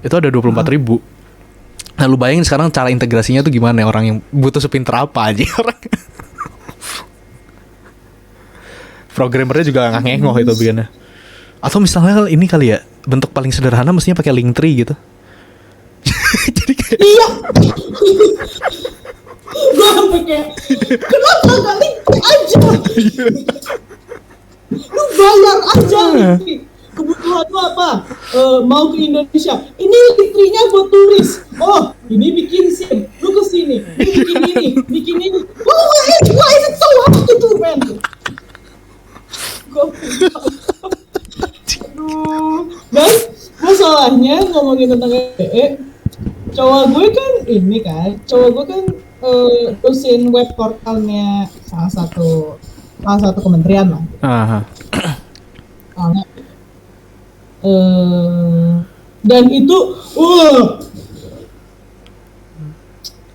Speaker 1: Itu ada 24 ribu. Nah lu bayangin sekarang cara integrasinya tuh gimana ya, orang yang butuh sepinter apa aja orang. Programmernya juga nggak ngengoh itu bikinnya. Atau misalnya ini kali ya, bentuk paling sederhana mestinya pakai Linktree gitu. Jadi kayak
Speaker 2: Iya. Gue sampai kayak, kenapa gak Linktree aja? Lu bayar aja Linktree. Kebutuhan lu apa? Mau ke Indonesia. Ini Linktree-nya buat turis. Oh, ini bikin SIM. Lu kesini. Bikin ini. Why is it so hard to do, man? Aduh. Dan masalahnya ngomongin tentang EE, cowok gue kan usin web portalnya salah satu kementerian lah. Dan itu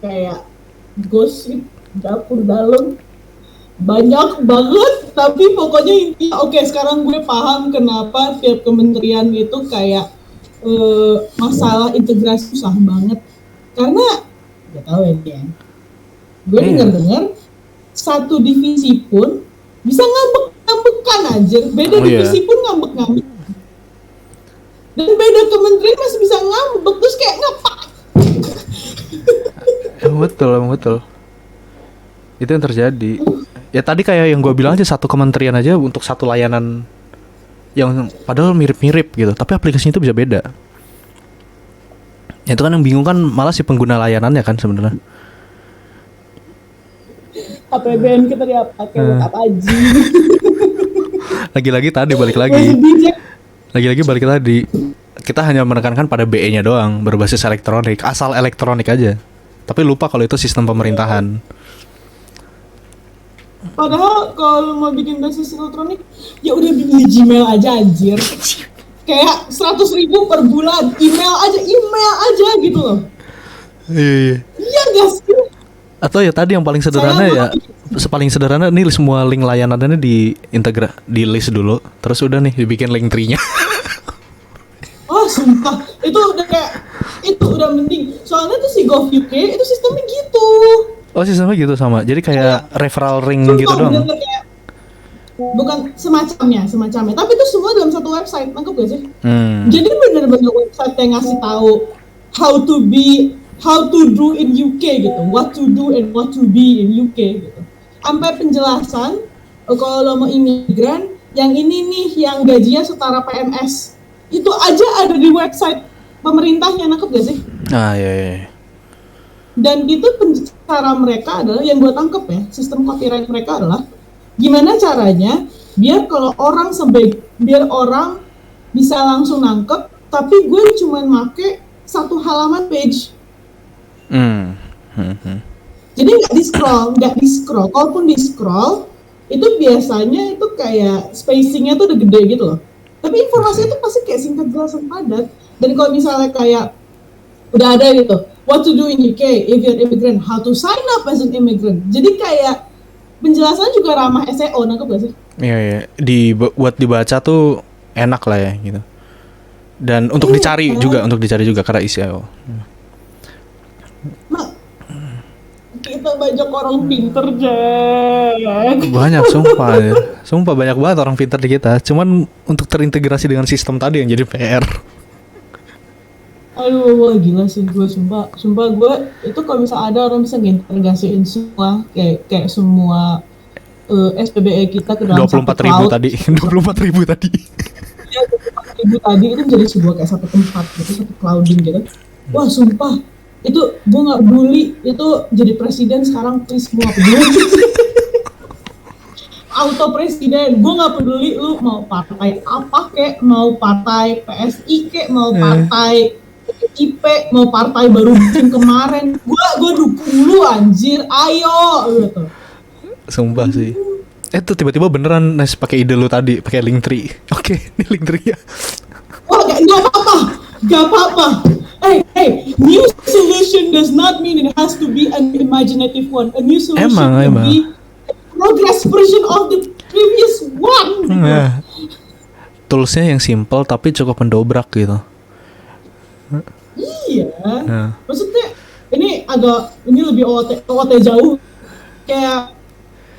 Speaker 2: kayak gosip dapur dalam banyak banget, tapi pokoknya intinya oke, sekarang gue paham kenapa tiap kementerian itu kayak masalah integrasi susah banget, karena gak tahu ya, gue dengar satu divisi pun bisa ngambek-ngambekan aja, beda divisi pun ngambek-ngambek, dan beda kementerian masih bisa ngambek, terus kayak ngapa?
Speaker 1: Betul itu yang terjadi. Ya tadi kayak yang gue bilang aja, satu kementerian aja untuk satu layanan yang padahal mirip-mirip gitu, tapi aplikasinya itu bisa beda. Ya, itu kan yang bingung kan malah si pengguna layanannya kan sebenarnya.
Speaker 2: APBN kita dipakai buat apa aja?
Speaker 1: Lagi-lagi balik lagi kita hanya menekankan pada BE-nya doang, berbasis elektronik, asal elektronik aja. Tapi lupa kalau itu sistem pemerintahan.
Speaker 2: Padahal kalau mau bikin basis elektronik, ya udah bikin Gmail aja anjir. Kayak 100.000 per bulan, email aja gitu loh.
Speaker 1: Iya.
Speaker 2: Iya gak sih?
Speaker 1: Atau ya tadi yang paling sederhana paling sederhana nih, semua link layanannya di list dulu, terus udah nih dibikin link tree-nya.
Speaker 2: Oh sumpah, itu udah mending. Soalnya tuh si GovUK itu sistemnya gitu.
Speaker 1: Oh sistemnya gitu sama, jadi kayak referral ring
Speaker 2: sumpah,
Speaker 1: gitu doang.
Speaker 2: Kayak, bukan semacamnya, tapi itu semua dalam satu website, nangkep gak sih? Jadi bener-bener website yang ngasih tahu how to do in UK gitu, what to do and what to be in UK gitu. Sampai penjelasan kalau mau imigran, yang ini nih yang gajinya setara PNS, itu aja ada di website pemerintahnya, nangkep gak sih?
Speaker 1: Iya.
Speaker 2: Dan itu cara mereka adalah, yang gue tangkep ya, sistem copyright mereka adalah gimana caranya biar orang bisa langsung nangkep, tapi gue cuma make satu halaman page. Jadi nggak di scroll. Kalaupun di scroll, itu biasanya itu kayak spacingnya tuh udah gede gitu loh. Tapi informasinya tuh pasti kayak singkat, jelas, dan padat. Dan kalau misalnya kayak udah ada gitu, what to do in UK if you're immigrant, how to sign up as an immigrant. Jadi kayak penjelasannya juga ramah SEO, nangkep gak sih?
Speaker 1: Iya. Buat dibaca tuh enak lah ya gitu. Dan untuk dicari juga karena SEO.
Speaker 2: Nah, kita banyak orang pinter, Jack.
Speaker 1: Banyak sumpah banyak banget orang pinter di kita. Cuman untuk terintegrasi dengan sistem tadi yang jadi PR.
Speaker 2: Aduh, wah gila sih gue, sumpah gue itu kalau misalnya ada orang bisa ngintegrasiin semua kayak semua SPBE kita ke dalam satu
Speaker 1: 24.000
Speaker 2: cloud.
Speaker 1: tadi. 24.000 tadi.
Speaker 2: Ya, 24.000 tadi itu menjadi sebuah kayak satu tempat gitu, satu clouding gitu. Wah sumpah, itu gue nggak peduli itu jadi presiden sekarang, please gue nggak peduli. Auto presiden, gue nggak peduli lu mau partai apa kek, mau partai PSI kek, mau partai IP, mau partai baru bikin kemarin, gue dukung lu anjir, ayo gitu.
Speaker 1: Sumpah sih. Tuh tiba-tiba beneran Nes pakai ide lu tadi, pakai Linktree. Oke, ini Linktree ya.
Speaker 2: Wah gak apa-apa. Hey, new solution does not mean it has to be an imaginative one. A new solution
Speaker 1: Emang.
Speaker 2: be progress version of the previous one.
Speaker 1: Nah, toolsnya yang simple tapi cukup mendobrak gitu.
Speaker 2: Iya.
Speaker 1: Nah.
Speaker 2: Maksudnya ini lebih OOT jauh. Kayak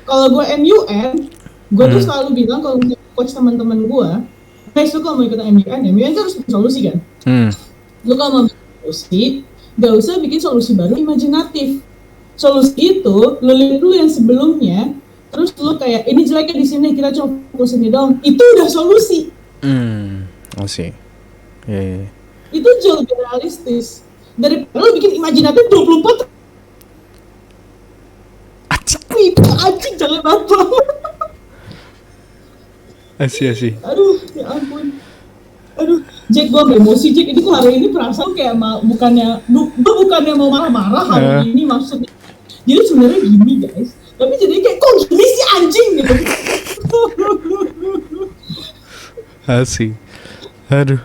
Speaker 2: kalau gue MUN, gue tuh selalu bilang kalau coach teman-teman gue, guys lu kalau mau ikutan MUN kan harus bikin solusi kan. Lu kalau mau bikin solusi, gak usah bikin solusi baru imajinatif. Solusi itu lu lihat dulu yang sebelumnya, terus lu kayak ini jeleknya di sini, kita coba fokus ini dong. Itu udah solusi.
Speaker 1: Oh sih. Yeah.
Speaker 2: Itu jauh lebih realistis daripada lu bikin imajinatif 24. Anjing jangan apa.
Speaker 1: Asih.
Speaker 2: Aduh, ya ampun. Aduh, Jack, gue emosi Jack. Ini tuh hari ini perasaan kayak bukannya mau marah-marah hari ini maksudnya. Jadi sebenarnya gini guys. Tapi jadi kayak kok gini sih anjing gitu.
Speaker 1: Asih. Aduh.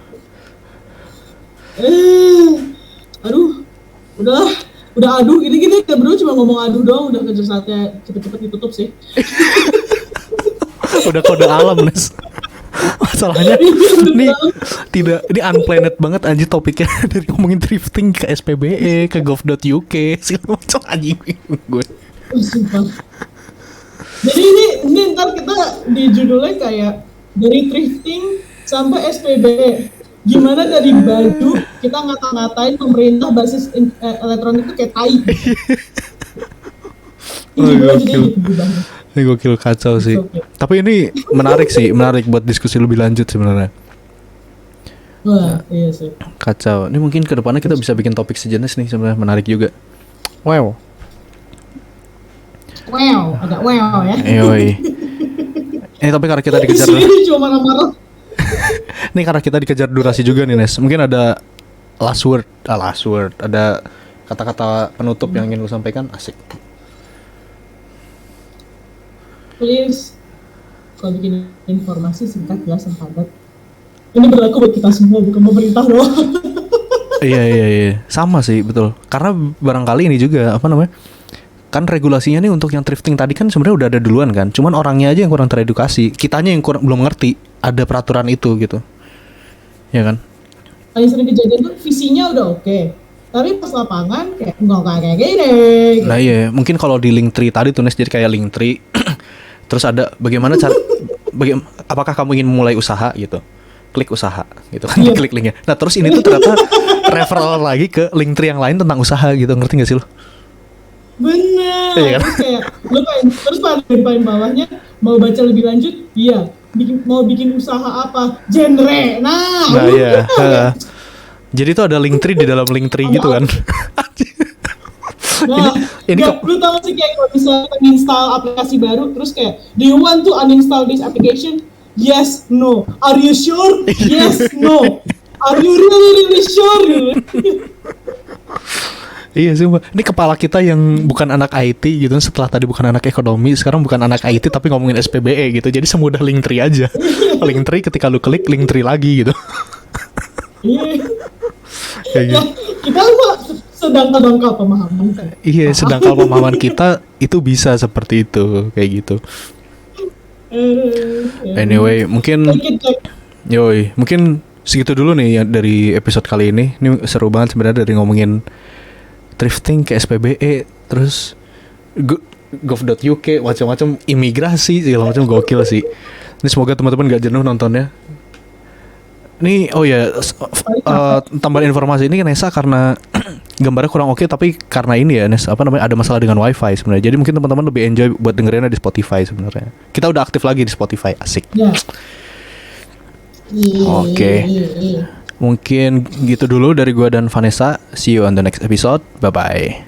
Speaker 2: Udah aduh, gini-gini kita berdua cuma ngomong aduh doang, udah kejar saatnya cepet-cepet ditutup sih.
Speaker 1: Udah kode alam, Nes. Masalahnya ini unplanned banget anjir topiknya. Dari ngomongin drifting ke SPBE, ke gov.uk, segala macam anjing gue.
Speaker 2: Sumpah. Jadi ini ntar kita di judulnya kayak dari drifting sampai SPBE. Gimana dari baju kita ngata-ngatain pemerintah basis elektronik itu kayak tai.
Speaker 1: Ini gokil kacau sih. Okay. Tapi ini menarik buat diskusi lebih lanjut sebenarnya.
Speaker 2: Wah, iya sih.
Speaker 1: Kacau. Ini mungkin kedepannya kita bisa bikin topik sejenis nih sebenarnya, menarik juga. Wow,
Speaker 2: agak wow ya.
Speaker 1: Ini tapi karena kita dikejar.
Speaker 2: Cuma marah-marah.
Speaker 1: Nih karena kita dikejar durasi juga nih Nes. Mungkin ada last word, ada kata-kata penutup yang ingin lu sampaikan. Asik.
Speaker 2: Please, kalau bikin informasi singkat, jelas, dan padat. Ini berlaku buat kita semua, bukan pemerintah doang.
Speaker 1: Iya, sama sih, betul. Karena barangkali ini juga kan regulasinya nih untuk yang thrifting tadi kan sebenarnya udah ada duluan kan. Cuman orangnya aja yang kurang teredukasi, kitanya yang belum ngerti ada peraturan itu gitu. Ya kan?
Speaker 2: Paling sering kejadian tuh visinya udah oke. Tapi pas lapangan kayak nggak kayak gini.
Speaker 1: Nah iya, mungkin kalau di Linktree tadi tulis jadi kayak Linktree. Terus ada bagaimana cara apakah kamu ingin memulai usaha gitu. Klik usaha gitu kan, klik linknya. Nah terus ini tuh ternyata referral lagi ke Linktree yang lain tentang usaha gitu, ngerti gak sih lo?
Speaker 2: Bener.
Speaker 1: Iya kan?
Speaker 2: Terus kayak terus paling bawahnya mau baca lebih lanjut, iya. Mau bikin usaha apa? Genre. Nah
Speaker 1: iya. Jadi tuh ada Linktree di dalam Linktree gitu kan.
Speaker 2: Nah, ini lu tau sih kayak kalau misalnya install aplikasi baru terus kayak do you want to uninstall this application? Yes, no. Are you sure? Yes, no. Are you really sure?
Speaker 1: Iya sih, ini kepala kita yang bukan anak IT gitu, setelah tadi bukan anak ekonomi, sekarang bukan anak IT tapi ngomongin SPBE gitu. Jadi semudah Linktree aja. Linktree ketika lu klik Linktree lagi gitu.
Speaker 2: Iya.
Speaker 1: Kayak gitu.
Speaker 2: Kita sedang dangkal pemahaman.
Speaker 1: Iya, sedangkal pemahaman kita itu bisa seperti itu, kayak gitu. Anyway, mungkin segitu dulu nih ya dari episode kali ini. Ini seru banget sebenarnya dari ngomongin thrifting ke SPBE, terus gov.uk, macam-macam imigrasi segala macam, gokil sih. Ini semoga teman-teman gak jenuh nontonnya. Ini oh ya tambahan informasi ini Nesa karena gambarnya kurang oke tapi karena ini ya Nes apa namanya ada masalah dengan wifi sebenarnya. Jadi mungkin teman-teman lebih enjoy buat dengerinnya di Spotify sebenarnya. Kita udah aktif lagi di Spotify, asik.
Speaker 2: Ya.
Speaker 1: Oke. Mungkin gitu dulu dari gua dan Vanessa. See you on the next episode. Bye bye.